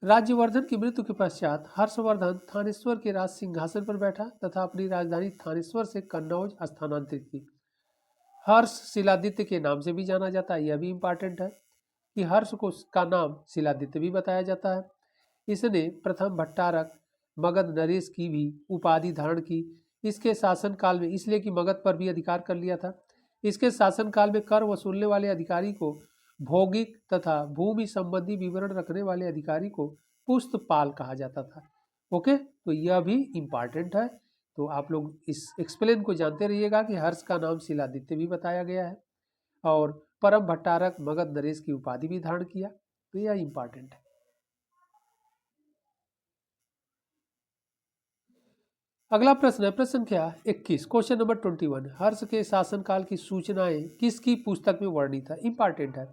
राज्यवर्धन की मृत्यु के पश्चात हर्षवर्धन थानेश्वर के राज सिंहासन पर बैठा तथा अपनी राजधानी थानेश्वर से कन्नौज स्थानांतरित की। हर्ष शिलादित्य के नाम से भी जाना जाता है, यह भी इंपॉर्टेंट है कि हर्ष को का नाम शिलादित्य भी बताया जाता है। इसने प्रथम भट्टारक मगध नरेश की भी उपाधि धारण की। इसके शासनकाल में, इसलिए कि मगध पर भी अधिकार कर लिया था, इसके शासनकाल में कर वसूलने वाले अधिकारी को भौगिक तथा भूमि संबंधी विवरण रखने वाले अधिकारी को पुस्तपाल कहा जाता था। ओके, तो यह भी इंपॉर्टेंट है। तो आप लोग इस एक्सप्लेन को जानते रहिएगा कि हर्ष का नाम शिलादित्य भी बताया गया है और परम भट्टारक मगध नरेश की उपाधि भी धारण किया, तो यह इंपॉर्टेंट है। अगला प्रश्न है प्रश्न संख्या 21, क्वेश्चन नंबर 21। हर्ष के शासनकाल की सूचनाएं किसकी पुस्तक में वर्णित है? इंपॉर्टेंट है।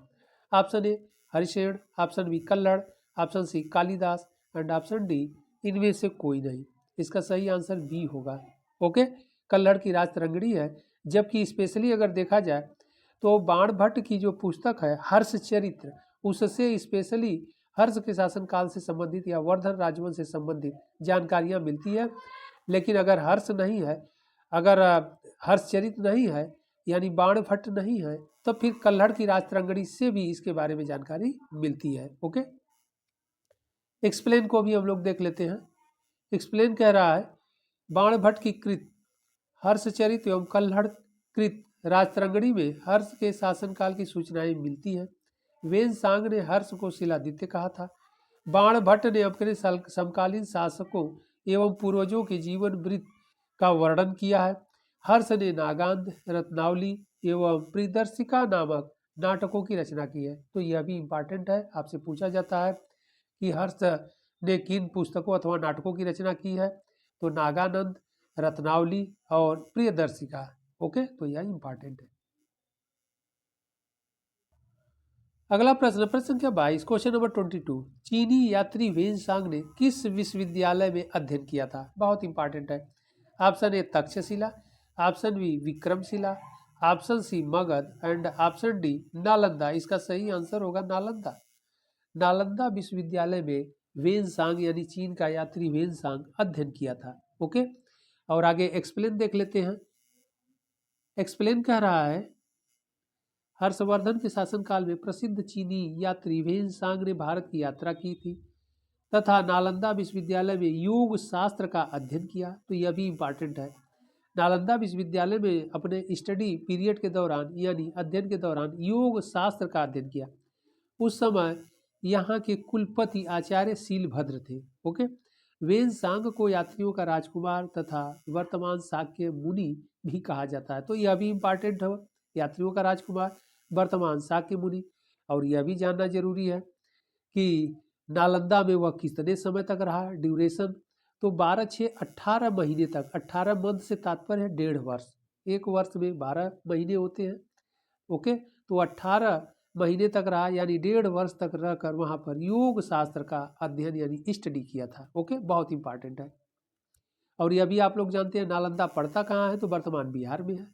Option A Harishena, option B Kalhana, option C Kalidasa and option D इनमें से कोई नहीं। इसका सही आंसर बी होगा। ओके, कल्लड़ की राजतरंगिणी है। जबकि स्पेशली अगर देखा जाए तो बाण भट्ट की जो पुस्तक है हर्ष चरित्र, उससे स्पेशली हर्ष के शासनकाल से संबंधित या वर्धन राजवंश से संबंधित जानकारियां मिलती है। लेकिन अगर हर्ष नहीं है, अगर हर्षचरित नहीं है, यानी बाण भट्ट नहीं है, तो फिर कल्हड़ की राजतरंगिणी से भी इसके बारे में जानकारी मिलती है। ओके, एक्सप्लेन को भी हम लोग देख लेते हैं। एक्सप्लेन कह रहा है, बाण भट्ट की कृत हर्षचरित एवं कल्हड़ कृत राजतरंगिणी में हर्ष के शासनकाल की सूचनाएं मिलती हैं। वेनसांग ने हर्ष को शिलादित्य कहा था। बाण भट्ट ने अपने समकालीन शासकों एवं पूर्वजों के जीवन वृत्त का वर्णन किया है। हर्ष ने नागांध, रत्नावली एवं प्रियदर्शिका नामक नाटकों की रचना की है। तो यह भी इंपॉर्टेंट है, आपसे पूछा जाता है कि हर्ष ने किन पुस्तकों अथवा नाटकों की रचना की है, तो नागानंद, रत्नावली और प्रियदर्शिका। ओके, तो यह इंपॉर्टेंट है। अगला प्रश्न प्रश्न संख्या 22, क्वेश्चन नंबर 22। चीनी यात्री वेनसांग ने किस विश्वविद्यालय में अध्ययन किया था? बहुत इंपॉर्टेंट है। Option A Takshashila, option B Vikramashila, option C Magadha and option D Nalanda. इसका सही आंसर होगा नालंदा। नालंदा विश्वविद्यालय में वेनसांग यानी चीन का यात्री वेनसांग अध्ययन किया था। ओके, और आगे एक्सप्लेन देख लेते हैं। एक्सप्लेन कह रहा है, हर्षवर्धन के शासनकाल में प्रसिद्ध चीनी यात्री वेनसांग ने भारत की यात्रा की थी तथा नालंदा विश्वविद्यालय में योग शास्त्र का अध्ययन किया। तो यह भी इंपॉर्टेंट है। नालंदा विश्वविद्यालय में अपने स्टडी पीरियड के दौरान यानी अध्ययन के दौरान योग शास्त्र का अध्ययन किया। उस समय यहाँ के कुलपति आचार्य शीलभद्र थे। ओके, वेनसांग को यात्रियों का राजकुमार तथा वर्तमान शाक्य मुनि भी कहा जाता है। तो यह भी इंपॉर्टेंट है, यात्रियों का राजकुमार, वर्तमान शाक्य मुनि। और यह भी जानना जरूरी है कि नालंदा में वह कितने समय तक रहा, ड्यूरेशन। तो 12 6 18 महीने तक, 18 मंथ से तात्पर्य है 1.5 वर्ष। एक वर्ष में 12 महीने होते हैं। ओके, तो 18 महीने तक रहा, यानी 1.5 वर्ष तक रहकर वहाँ पर योग शास्त्र का अध्ययन यानी स्टडी किया था। ओके, बहुत इंपॉर्टेंट है। और यह भी आप लोग जानते हैं नालंदा पड़ता कहाँ है, तो वर्तमान बिहार में है।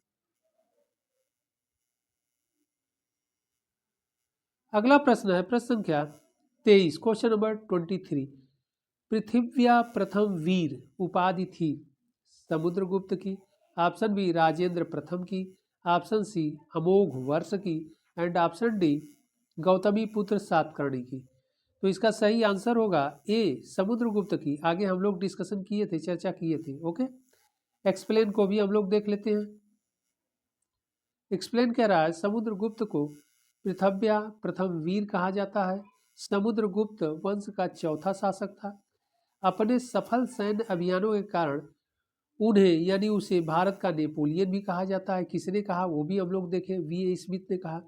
अगला प्रश्न है प्रश्न संख्या 23, क्वेश्चन नंबर 23। पृथिव्या प्रथम वीर उपाधि थी समुद्रगुप्त की, ऑप्शन बी राजेंद्र प्रथम की, ऑप्शन सी अमोघ वर्ष की एंड ऑप्शन डी गौतमी पुत्र सातकर्णी की। तो इसका सही आंसर होगा ए समुद्रगुप्त की। आगे हम लोग डिस्कशन किए थे, चर्चा किए थे। ओके, एक्सप्लेन को भी हम लोग देख लेते हैं। एक्सप्लेन कह रहा है, समुद्रगुप्त को पृथव्या प्रथम वीर कहा जाता है। समुद्रगुप्त वंश का चौथा शासक था। अपने सफल सैन्य अभियानों के कारण उन्हें यानी उसे भारत का नेपोलियन भी कहा जाता है। किसने कहा वो भी हम लोग देखें, वी स्मिथ ने कहा।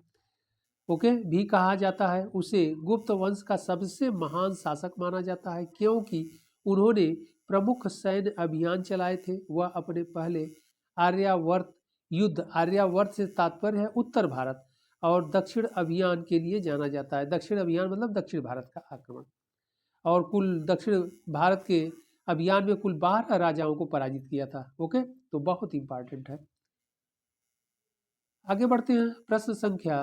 ओके, भी कहा जाता है। उसे गुप्त वंश का सबसे महान शासक माना जाता है क्योंकि उन्होंने प्रमुख सैन्य अभियान चलाए थे। वह अपने पहले आर्यावर्त युद्ध, आर्यावर्त से तात्पर्य है उत्तर भारत, और दक्षिण अभियान के लिए जाना जाता है। दक्षिण अभियान मतलब दक्षिण भारत का आक्रमण। और कुल दक्षिण भारत के अभियान में कुल 12 राजाओं को पराजित किया था। ओके, तो बहुत इंपॉर्टेंट है। आगे बढ़ते हैं। प्रश्न संख्या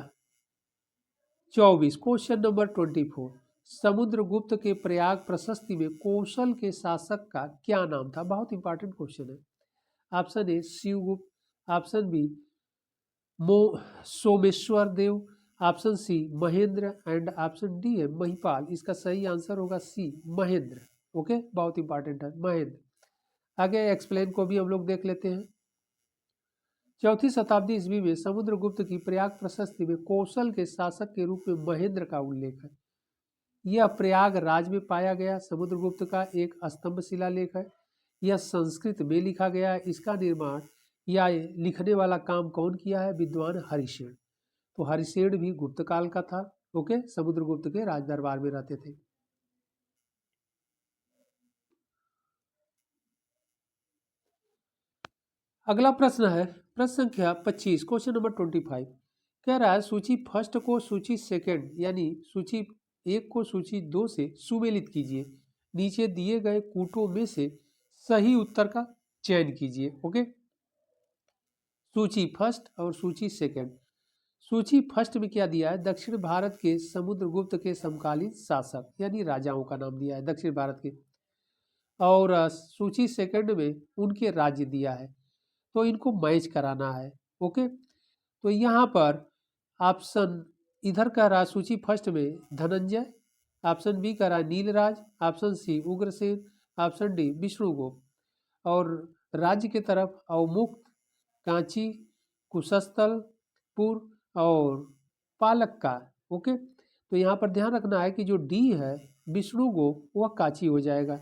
24, क्वेश्चन नंबर 24। समुद्रगुप्त के प्रयाग प्रशस्ति में कौशल के शासक का क्या नाम था? बहुत इंपॉर्टेंट क्वेश्चन है। Option A Shivagupta, option B Someshwara Deva, option C Mahendra and option D है महिपाल। इसका सही आंसर होगा सी महेंद्र। ओके, बहुत इंपॉर्टेंट है महेंद्र। आगे एक्सप्लेन को भी हम लोग देख लेते हैं। 4वीं शताब्दी ईस्वी में समुद्रगुप्त की प्रयाग प्रशस्ति में कौशल के शासक के रूप में महेंद्र का उल्लेख है। यह प्रयाग राज में पाया गया समुद्रगुप्त का एक स्तंभ शिलालेख है। यह संस्कृत में लिखा गया है। इसका निर्माण या लिखने वाला काम कौन किया है? विद्वान हरिसेन। तो हरिसेन भी गुप्त काल का था। ओके, समुद्रगुप्त के राज दरबार में रहते थे। अगला प्रश्न है प्रश्न संख्या 25, क्वेश्चन नंबर 25। कह रहा है सूची फर्स्ट को सूची सेकंड यानी सूची 1 को सूची 2 से सुमेलित कीजिए। नीचे दिए गए कूटों में से सही उत्तर का चयन कीजिए। ओके, सूची फर्स्ट और सूची सेकंड। सूची फर्स्ट में क्या दिया है? दक्षिण भारत के समुद्रगुप्त के समकालीन शासक यानी राजाओं का नाम दिया है दक्षिण भारत के। और सूची सेकंड में उनके राज्य दिया है। तो इनको मैच कराना है। ओके, तो यहाँ पर ऑप्शन इधर कह रहा सूची फर्स्ट में धनंजय, ऑप्शन बी कह रहा Nilaraja, option C Ugrasena, option D Vishnugupta. और राज्य की तरफ अवमुक्त, कांची, कुशस्थलपुर और पालक्का। ओके, तो यहाँ पर ध्यान रखना है कि जो डी है विष्णुगुप्त वह कांची हो जाएगा,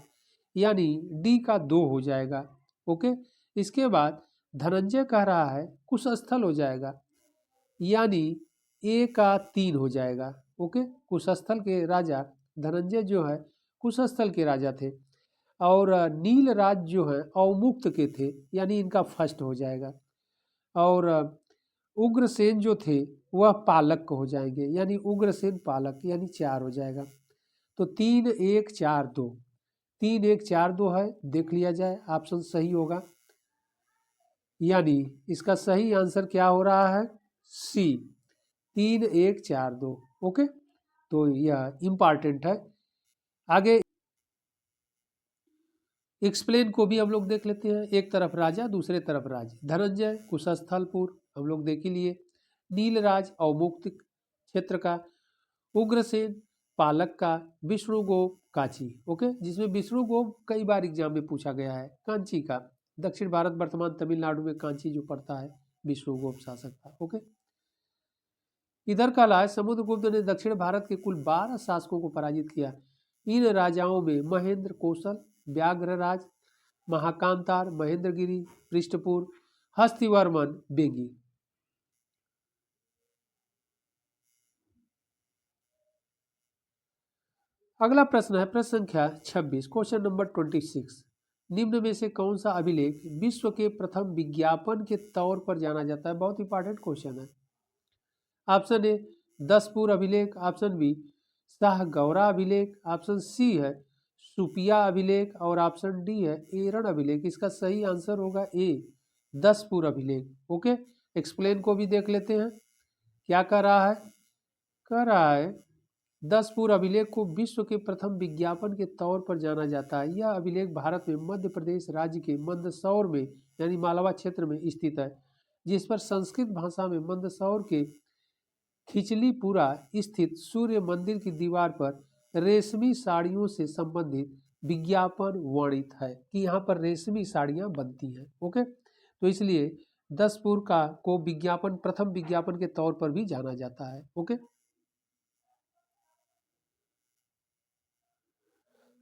यानी डी का 2 हो जाएगा। ओके, इसके बाद धनंजय कह रहा है कुशस्थल हो जाएगा, यानी ए का 3 हो जाएगा। ओके, कुशस्थल के राजा धनंजय जो है कुशस्थल के राजा थे। और नीलराज जो है अवमुक्त के थे, यानी इनका फर्स्ट हो जाएगा। और उग्रसेन जो थे वह पालक हो जाएंगे, यानी उग्रसेन पालक, यानी 4 हो जाएगा। तो 3 1 4 2, 3 1 4 2 है, देख लिया जाए ऑप्शन सही होगा। यानी इसका सही आंसर क्या हो रहा है? सी 3 1 4 2। ओके, तो यह इंपॉर्टेंट है। आगे एक्सप्लेन को भी हम लोग देख लेते हैं। एक तरफ राजा दूसरे तरफ राज्य। धनंजय कुशस्थलपुर हम लोग देख ही लिए, नीलराज अवमुक्त क्षेत्र का, उग्रसेन पालक का, विष्णुगुप्त कांची। ओके, जिसमें विष्णुगुप्त कई बार एग्जाम में पूछा गया है। कांची का दक्षिण भारत वर्तमान तमिलनाडु में कांची जो पड़ता है विष्णुगुप्त शासक था। ओके, इधर का लाए समुद्रगुप्त ने दक्षिण भारत के कुल 12 शासकों को पराजित किया। इन राजाओं में महेंद्र कौशल, व्याघ्रराज, महाकांतार, महेंद्रगिरी, पृष्ठपुर, हस्तिवर्मन, बेगी। अगला प्रश्न है प्रश्न संख्या 26, क्वेश्चन नंबर 26। निम्न में से कौन सा अभिलेख विश्व के प्रथम विज्ञापन के तौर पर जाना जाता है? बहुत इंपॉर्टेंट क्वेश्चन है। ऑप्शन ए दसपुर अभिलेख, ऑप्शन बी शाहगौरा अभिलेख, ऑप्शन सी है सुपिया अभिलेख और ऑप्शन डी है एरन अभिलेख। इसका सही आंसर होगा ए दसपुर अभिलेख। ओके, एक्सप्लेन को भी देख लेते हैं क्या कर रहा है। कह रहा है दसपुर अभिलेख को विश्व के प्रथम विज्ञापन के तौर पर जाना जाता है। यह अभिलेख भारत में मध्य प्रदेश राज्य के मंदसौर में यानी मालवा क्षेत्र में स्थित है, जिस पर संस्कृत भाषा में मंदसौर के खिचलीपुरा स्थित सूर्य मंदिर की दीवार पर रेशमी साड़ियों से संबंधित विज्ञापन वर्णित है कि यहाँ पर रेशमी साड़ियाँ बनती हैं। ओके, तो इसलिए दसपुर का को विज्ञापन प्रथम विज्ञापन के तौर पर भी जाना जाता है। ओके,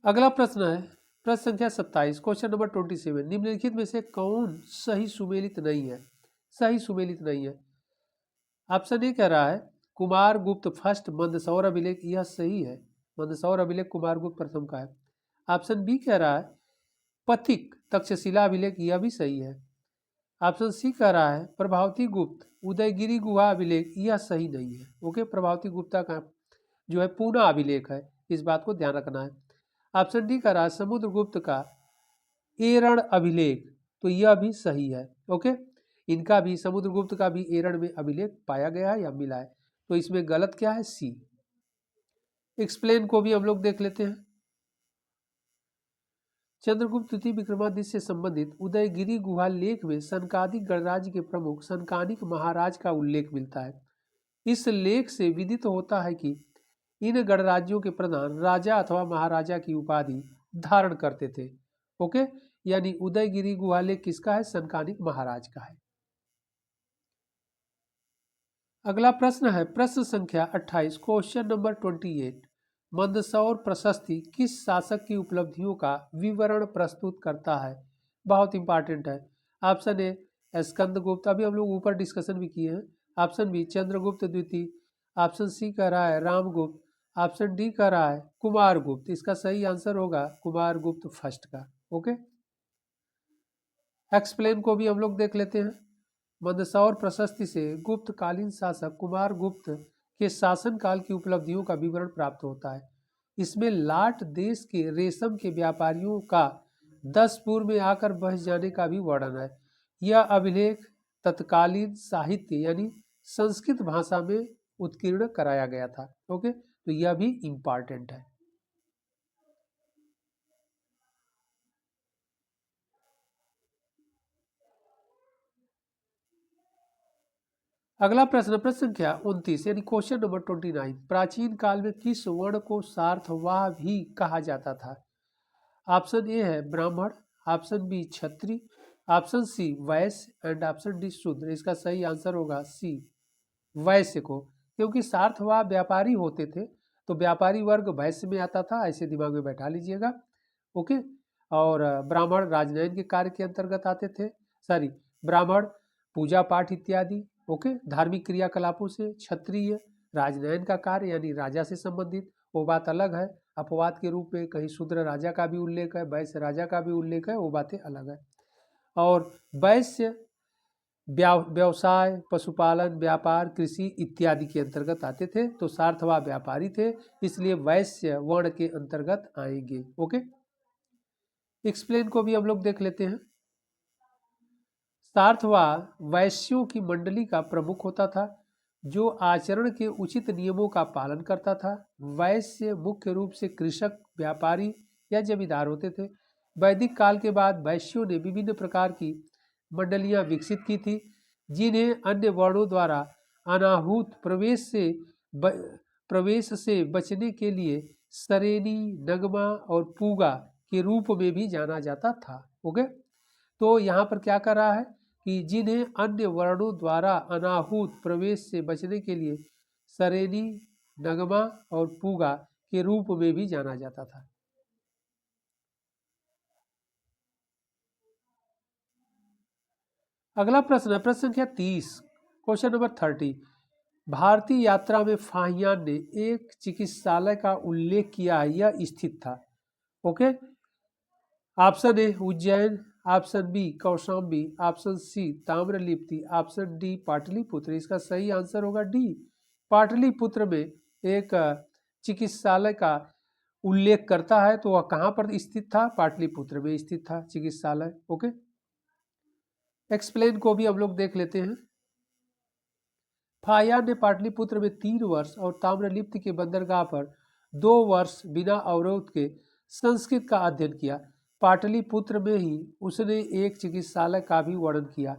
अगला प्रश्न है प्रश्न संख्या 27, क्वेश्चन नंबर 27, निम्नलिखित में से कौन सही सुमेलित नहीं है? सही सुमेलित नहीं है। ऑप्शन ए कह रहा है कुमार गुप्त फर्स्ट मंदसौर अभिलेख, यह सही है। मंदसौर अभिलेख कुमार गुप्त प्रथम का है। ऑप्शन बी कह रहा है पथिक तक्षशिला अभिलेख, यह भी सही है। ऑप्शन सी कह रहा है प्रभावती गुप्त उदयगिरी गुहा अभिलेख, यह सही नहीं है। ओके, प्रभावती गुप्ता का जो है पूना अभिलेख है, इस बात को ध्यान रखना है। ऑप्शन डी कह रहा है समुद्रगुप्त का एरण अभिलेख, तो यह भी सही है। ओके, इनका भी समुद्रगुप्त का भी एरण में अभिलेख पाया गया है या मिला है, तो इसमें गलत क्या है? सी। एक्सप्लेन को भी हम लोग देख लेते हैं। चंद्रगुप्त द्वितीय विक्रमादित्य से संबंधित उदयगिरी गुहा लेख में सनकादिक गणराज्य के प्रमुख सनकादिक महाराज का उल्लेख मिलता है। इस लेख से विदित होता है कि इन गणराज्यों के प्रधान राजा अथवा महाराजा की उपाधि धारण करते थे। ओके, यानी उदयगिरी गुहा लेख किसका है? सनकादिक महाराज का है। अगला प्रश्न है प्रश्न संख्या 28, क्वेश्चन नंबर 28, मंदसौर प्रशस्ति किस शासक की उपलब्धियों का विवरण प्रस्तुत करता है? बहुत इंपॉर्टेंट है। ऑप्शन ए स्कंदगुप्त, अभी हम लोग ऊपर डिस्कशन भी किए हैं। ऑप्शन बी चंद्रगुप्त द्वितीय। ऑप्शन सी कह रहा है रामगुप्त। ऑप्शन डी कह रहा है कुमार गुप्त। इसका सही आंसर होगा कुमार गुप्त फर्स्ट का। ओके, एक्सप्लेन को भी हम लोग देख लेते हैं। मंदसौर प्रशस्ति से गुप्त कालीन शासक कुमार गुप्त के शासनकाल की उपलब्धियों का विवरण प्राप्त होता है। इसमें लाट देश के रेशम के व्यापारियों का 10 पूर्व में आकर बस जाने का भी वर्णन है। यह अभिलेख तत्कालीन साहित्य यानी संस्कृत भाषा में उत्कीर्ण कराया गया था। ओके, तो यह भी इंपॉर्टेंट है। अगला प्रश्न प्रश्न संख्या 29 यानी क्वेश्चन नंबर 29, प्राचीन काल में किस वर्ण को सार्थवाह भी कहा जाता था? ऑप्शन ए है ब्राह्मण, option B Kshatriya, option C Vysya and option D शूद्र। इसका सही आंसर होगा सी वैश्य को, क्योंकि सार्थवाह व्यापारी होते थे, तो व्यापारी वर्ग वैश्य में आता था, ऐसे दिमाग में बैठा लीजिएगा। ओके, और ब्राह्मण राजनयन के कार्य के अंतर्गत आते थे। सॉरी, ब्राह्मण पूजा पाठ इत्यादि, ओके, धार्मिक क्रियाकलापों से। क्षत्रिय राजनयन का कार्य यानी राजा से संबंधित, वो बात अलग है। अपवाद के रूप में कहीं शूद्र राजा का भी उल्लेख है, वैश्य राजा का भी उल्लेख है, वो बातें अलग है। और वैश्य व्यवसाय, पशुपालन, व्यापार, कृषि इत्यादि के अंतर्गत आते थे, तो सार्थवाह व्यापारी थे, इसलिए वैश्य वर्ण के अंतर्गत आएंगे। ओके, एक्सप्लेन को भी हम लोग देख लेते हैं। सार्थवाह वैश्यों की मंडली का प्रमुख होता था, जो आचरण के उचित नियमों का पालन करता था। वैश्य मुख्य रूप से कृषक, व्यापारी या जमींदार होते थे। वैदिक काल के बाद वैश्यों ने विभिन्न प्रकार की मंडलियां विकसित की थी, जिन्हें अन्य वर्णों द्वारा अनाहूत प्रवेश से बचने के लिए सरेनी, नगमा और पूगा के रूप में भी जाना जाता था। ओके, तो यहाँ पर क्या कर रहा है कि जिन्हें अन्य वर्णों द्वारा अनाहूत प्रवेश से बचने के लिए सरेनी, नगमा और पूगा के रूप में भी जाना जाता था। अगला प्रश्न है प्रश्न संख्या 30, क्वेश्चन नंबर 30, भारतीय यात्रा में फाहियान ने एक चिकित्सालय का उल्लेख किया है, यह स्थित था। Okay, option A Ujjain, option B Kaushambi, option C Tamralipti, option D Pataliputra. इसका सही आंसर होगा डी पाटलिपुत्र में एक चिकित्सालय का उल्लेख करता है, तो वह कहाँ पर स्थित था? पाटलिपुत्र में स्थित था चिकित्सालय। ओके, एक्सप्लेन को भी हम लोग देख लेते हैं। फाहियान ने पाटलिपुत्र में 3 वर्ष और ताम्रलिप्ति के बंदरगाह पर 2 वर्ष बिना अवरोध के संस्कृत का अध्ययन किया। पाटलिपुत्र में ही उसने एक चिकित्सालय का भी वर्णन किया,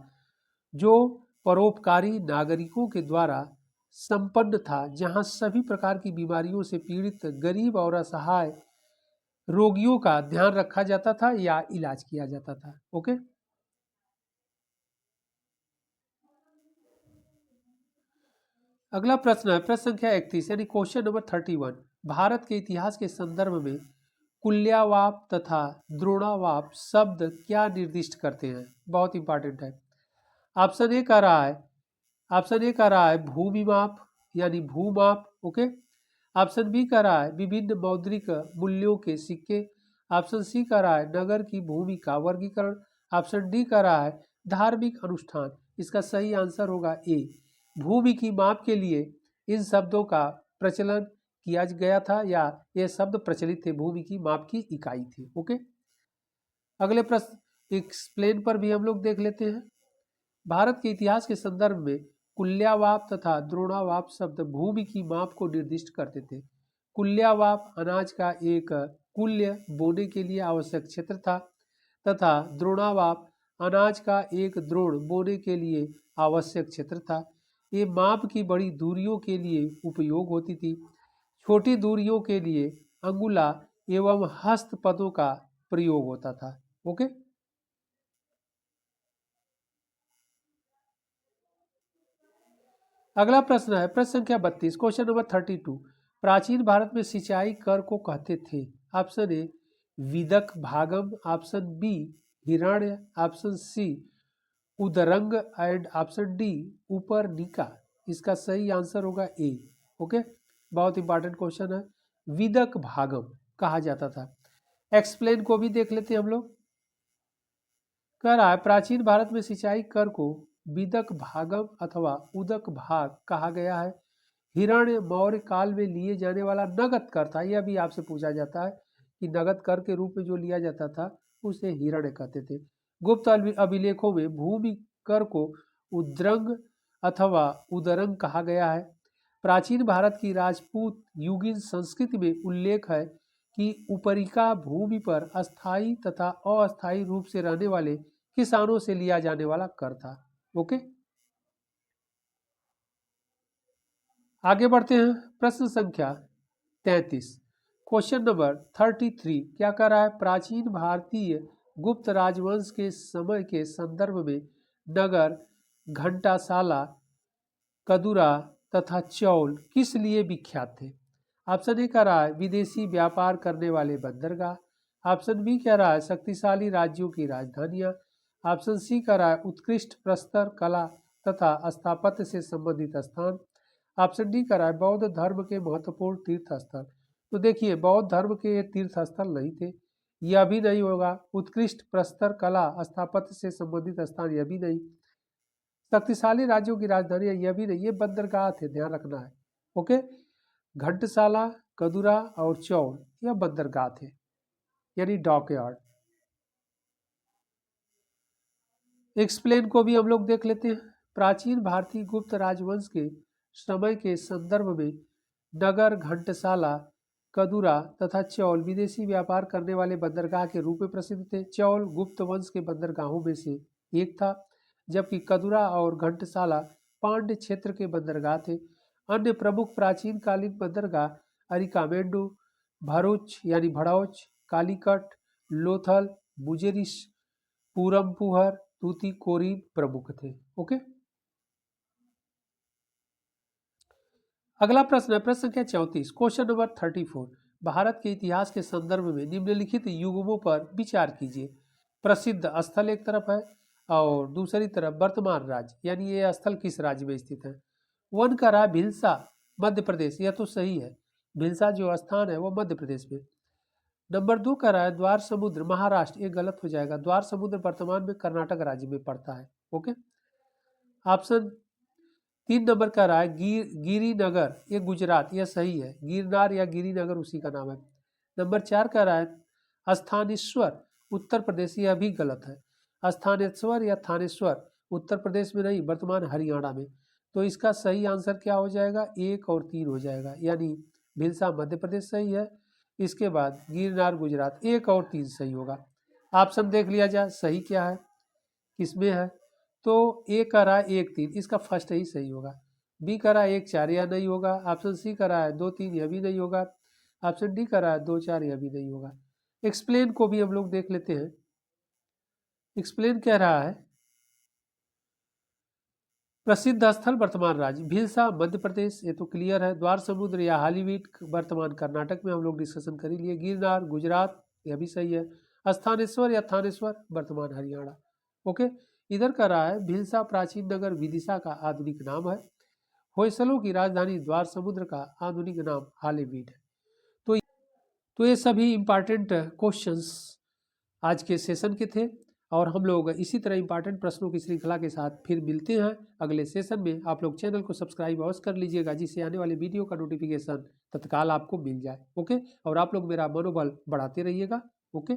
जो परोपकारी नागरिकों के द्वारा संपन्न था, जहां सभी प्रकार की बीमारियों से पीड़ित गरीब और असहाय रोगियों का ध्यान रखा जाता था या इलाज किया जाता था। ओके, अगला प्रश्न है प्रश्न संख्या 31 यानी क्वेश्चन नंबर 31, भारत के इतिहास के संदर्भ में कुल्यवाप तथा द्रोणावाप शब्द क्या निर्दिष्ट करते हैं? बहुत इंपॉर्टेंट है। ऑप्शन ए कह रहा है भूमि माप यानी भूमाप। ओके। ऑप्शन बी कह रहा है विभिन्न मौद्रिक मूल्यों के सिक्के। ऑप्शन सी कह रहा है नगर की भूमि का वर्गीकरण। ऑप्शन डी कह रहा है धार्मिक अनुष्ठान। इसका सही आंसर होगा ए, भूमि की माप के लिए इन शब्दों का प्रचलन किया गया था या ये शब्द प्रचलित थे, भूमि की माप की इकाई थी। ओके। अगले प्रश्न एक्सप्लेन पर भी हम लोग देख लेते हैं। भारत के इतिहास के संदर्भ में कुल्यवाप तथा द्रोणावाप शब्द भूमि की माप को निर्दिष्ट करते थे। कुल्यवाप अनाज का एक कुल्य बोने के लिए आवश्यक क्षेत्र था तथा द्रोणावाप अनाज का एक द्रोण बोने के लिए आवश्यक क्षेत्र था। ये माप की बड़ी दूरियों के लिए उपयोग होती थी। छोटी दूरियों के लिए अंगुला एवं हस्त पदों का प्रयोग होता था। ओके। अगला प्रश्न है प्रश्न संख्या 32, क्वेश्चन नंबर 32। प्राचीन भारत में सिंचाई कर को कहते थे। ऑप्शन ए विदक भागम, ऑप्शन बी हिरण्य, ऑप्शन सी उदरंग एंड ऑप्शन डी ऊपर निका। इसका सही आंसर होगा ए। ओके। बहुत इंपॉर्टेंट क्वेश्चन है। विदक भागम कहा जाता था। एक्सप्लेन को भी देख लेते हैं हम लोग। कह रहा है प्राचीन भारत में सिंचाई कर को विदक भागम अथवा उदक भाग कहा गया है। हिरण्य मौर्य काल में लिए जाने वाला नगद कर था। यह भी आपसे पूछा जाता है कि नगद कर के रूप में जो लिया जाता था उसे हिरण्य कहते थे। गुप्त अभिलेखों में भूमि कर को उद्रंग अथवा उदरंग कहा गया है। प्राचीन भारत की राजपूत युगीन संस्कृति में उल्लेख है कि उपरिका भूमि पर अस्थायी तथा अस्थायी रूप से रहने वाले किसानों से लिया जाने वाला कर था। ओके। आगे बढ़ते हैं। प्रश्न संख्या 33, क्वेश्चन नंबर 33 क्या कह रहा है? प्राचीन भारतीय गुप्त राजवंश के समय के संदर्भ में नगर, घंटाशाला, कदुरा तथा चौल किस लिए विख्यात थे? ऑप्शन ए कह रहा है विदेशी व्यापार करने वाले बंदरगाह। ऑप्शन बी कह रहा है शक्तिशाली राज्यों की राजधानियां। ऑप्शन सी कह रहा है उत्कृष्ट प्रस्तर कला तथा स्थापत्य से संबंधित स्थान। ऑप्शन डी कह रहा है बौद्ध धर्म के महत्वपूर्ण तीर्थ स्थल। तो देखिए बौद्ध धर्म के तीर्थ स्थल नहीं थे, यह भी नहीं होगा। उत्कृष्ट प्रस्तर कला स्थापत्य से संबंधित स्थान, यह भी नहीं। शक्तिशाली राज्यों की राजधानी, यह भी नहीं। ये बंदरगाह थे, ध्यान रखना है। ओके। घंटसाला, कदुरा और चौल यह बंदरगाह थे यानी डॉकयार्ड। एक्सप्लेन को भी हम लोग देख लेते हैं। प्राचीन भारतीय गुप्त राजवंश के समय के संदर्भ में नगर, घंटसाला, कदुरा तथा चौल विदेशी व्यापार करने वाले बंदरगाह के रूप में प्रसिद्ध थे। चौल गुप्त वंश के बंदरगाहों में से एक था, जबकि कदुरा और घंटसाला पांड्य क्षेत्र के बंदरगाह थे। अन्य प्रमुख प्राचीन कालीन बंदरगाह अरिकामेंडू, भरूच यानी भड़ौच, कालीकट, लोथल, मुजेरिस, पूरमपुहर, तूतीकोरिन प्रमुख थे। ओके। अगला प्रश्न है प्रश्न संख्या 34, क्वेश्चन नंबर 34। भारत के इतिहास के संदर्भ में निम्नलिखित युगमों पर विचार कीजिए। प्रसिद्ध स्थल एक तरफ है और दूसरी तरफ वर्तमान राज्य, यानी ये स्थल किस राज्य में स्थित है। वन का रहा भिलसा मध्य प्रदेश, यह तो सही है। भिलसा जो स्थान है वो मध्य प्रदेश में। नंबर 2 का रहा है द्वार समुद्र महाराष्ट्र, ये गलत हो जाएगा। द्वार समुद्र वर्तमान में कर्नाटक राज्य में पड़ता है। ओके। ऑप्शन 3 नंबर का रहा है गिरिनगर, ये गुजरात, यह सही है। गिरनार या गिरिनगर उसी का नाम है। नंबर 4 का रहा है स्थानेश्वर उत्तर प्रदेश, यह भी गलत है। स्थानेश्वर या थानेश्वर उत्तर प्रदेश में नहीं, वर्तमान हरियाणा में। तो इसका सही आंसर क्या हो जाएगा? 1 और 3 हो जाएगा, यानी भिलसा मध्य प्रदेश सही है। इसके बाद गिरनार गुजरात, 1 और 3 सही होगा। ऑप्शन देख लिया जाए सही क्या है, किसमें है। तो ए का रहा है 1 3, इसका फर्स्ट ही सही होगा। बी का रहा है 1 4, यह नहीं होगा। ऑप्शन सी का रहा है 2 3, यह भी नहीं होगा। ऑप्शन डी का रहा है 2 4, यह भी नहीं होगा। एक्सप्लेन को भी हम लोग देख लेते हैं। एक्सप्लेन कह रहा है प्रसिद्ध स्थल वर्तमान राज्य भिलसा मध्य प्रदेश, ये तो क्लियर है। द्वार समुद्र या हालीवीट वर्तमान कर्नाटक में हम लोग डिस्कशन कर ही लिए। गिरनार गुजरात, यह भी सही है। स्थानेश्वर या थानेश्वर वर्तमान हरियाणा। ओके, इधर का रहा है भिलसा प्राचीन नगर विदिशा का आधुनिक नाम है। होयसलों की राजधानी द्वार समुद्र का आधुनिक नाम हालीवीट है। तो ये सभी इंपॉर्टेंट क्वेश्चंस आज के सेशन के थे और हम लोग इसी तरह इंपॉर्टेंट प्रश्नों की श्रृंखला के साथ फिर मिलते हैं अगले सेशन में। आप लोग चैनल को सब्सक्राइब अवश्य कर लीजिएगा जिससे आने वाले वीडियो का नोटिफिकेशन तत्काल आपको मिल जाए। ओके, और आप लोग मेरा मनोबल बढ़ाते रहिएगा। ओके।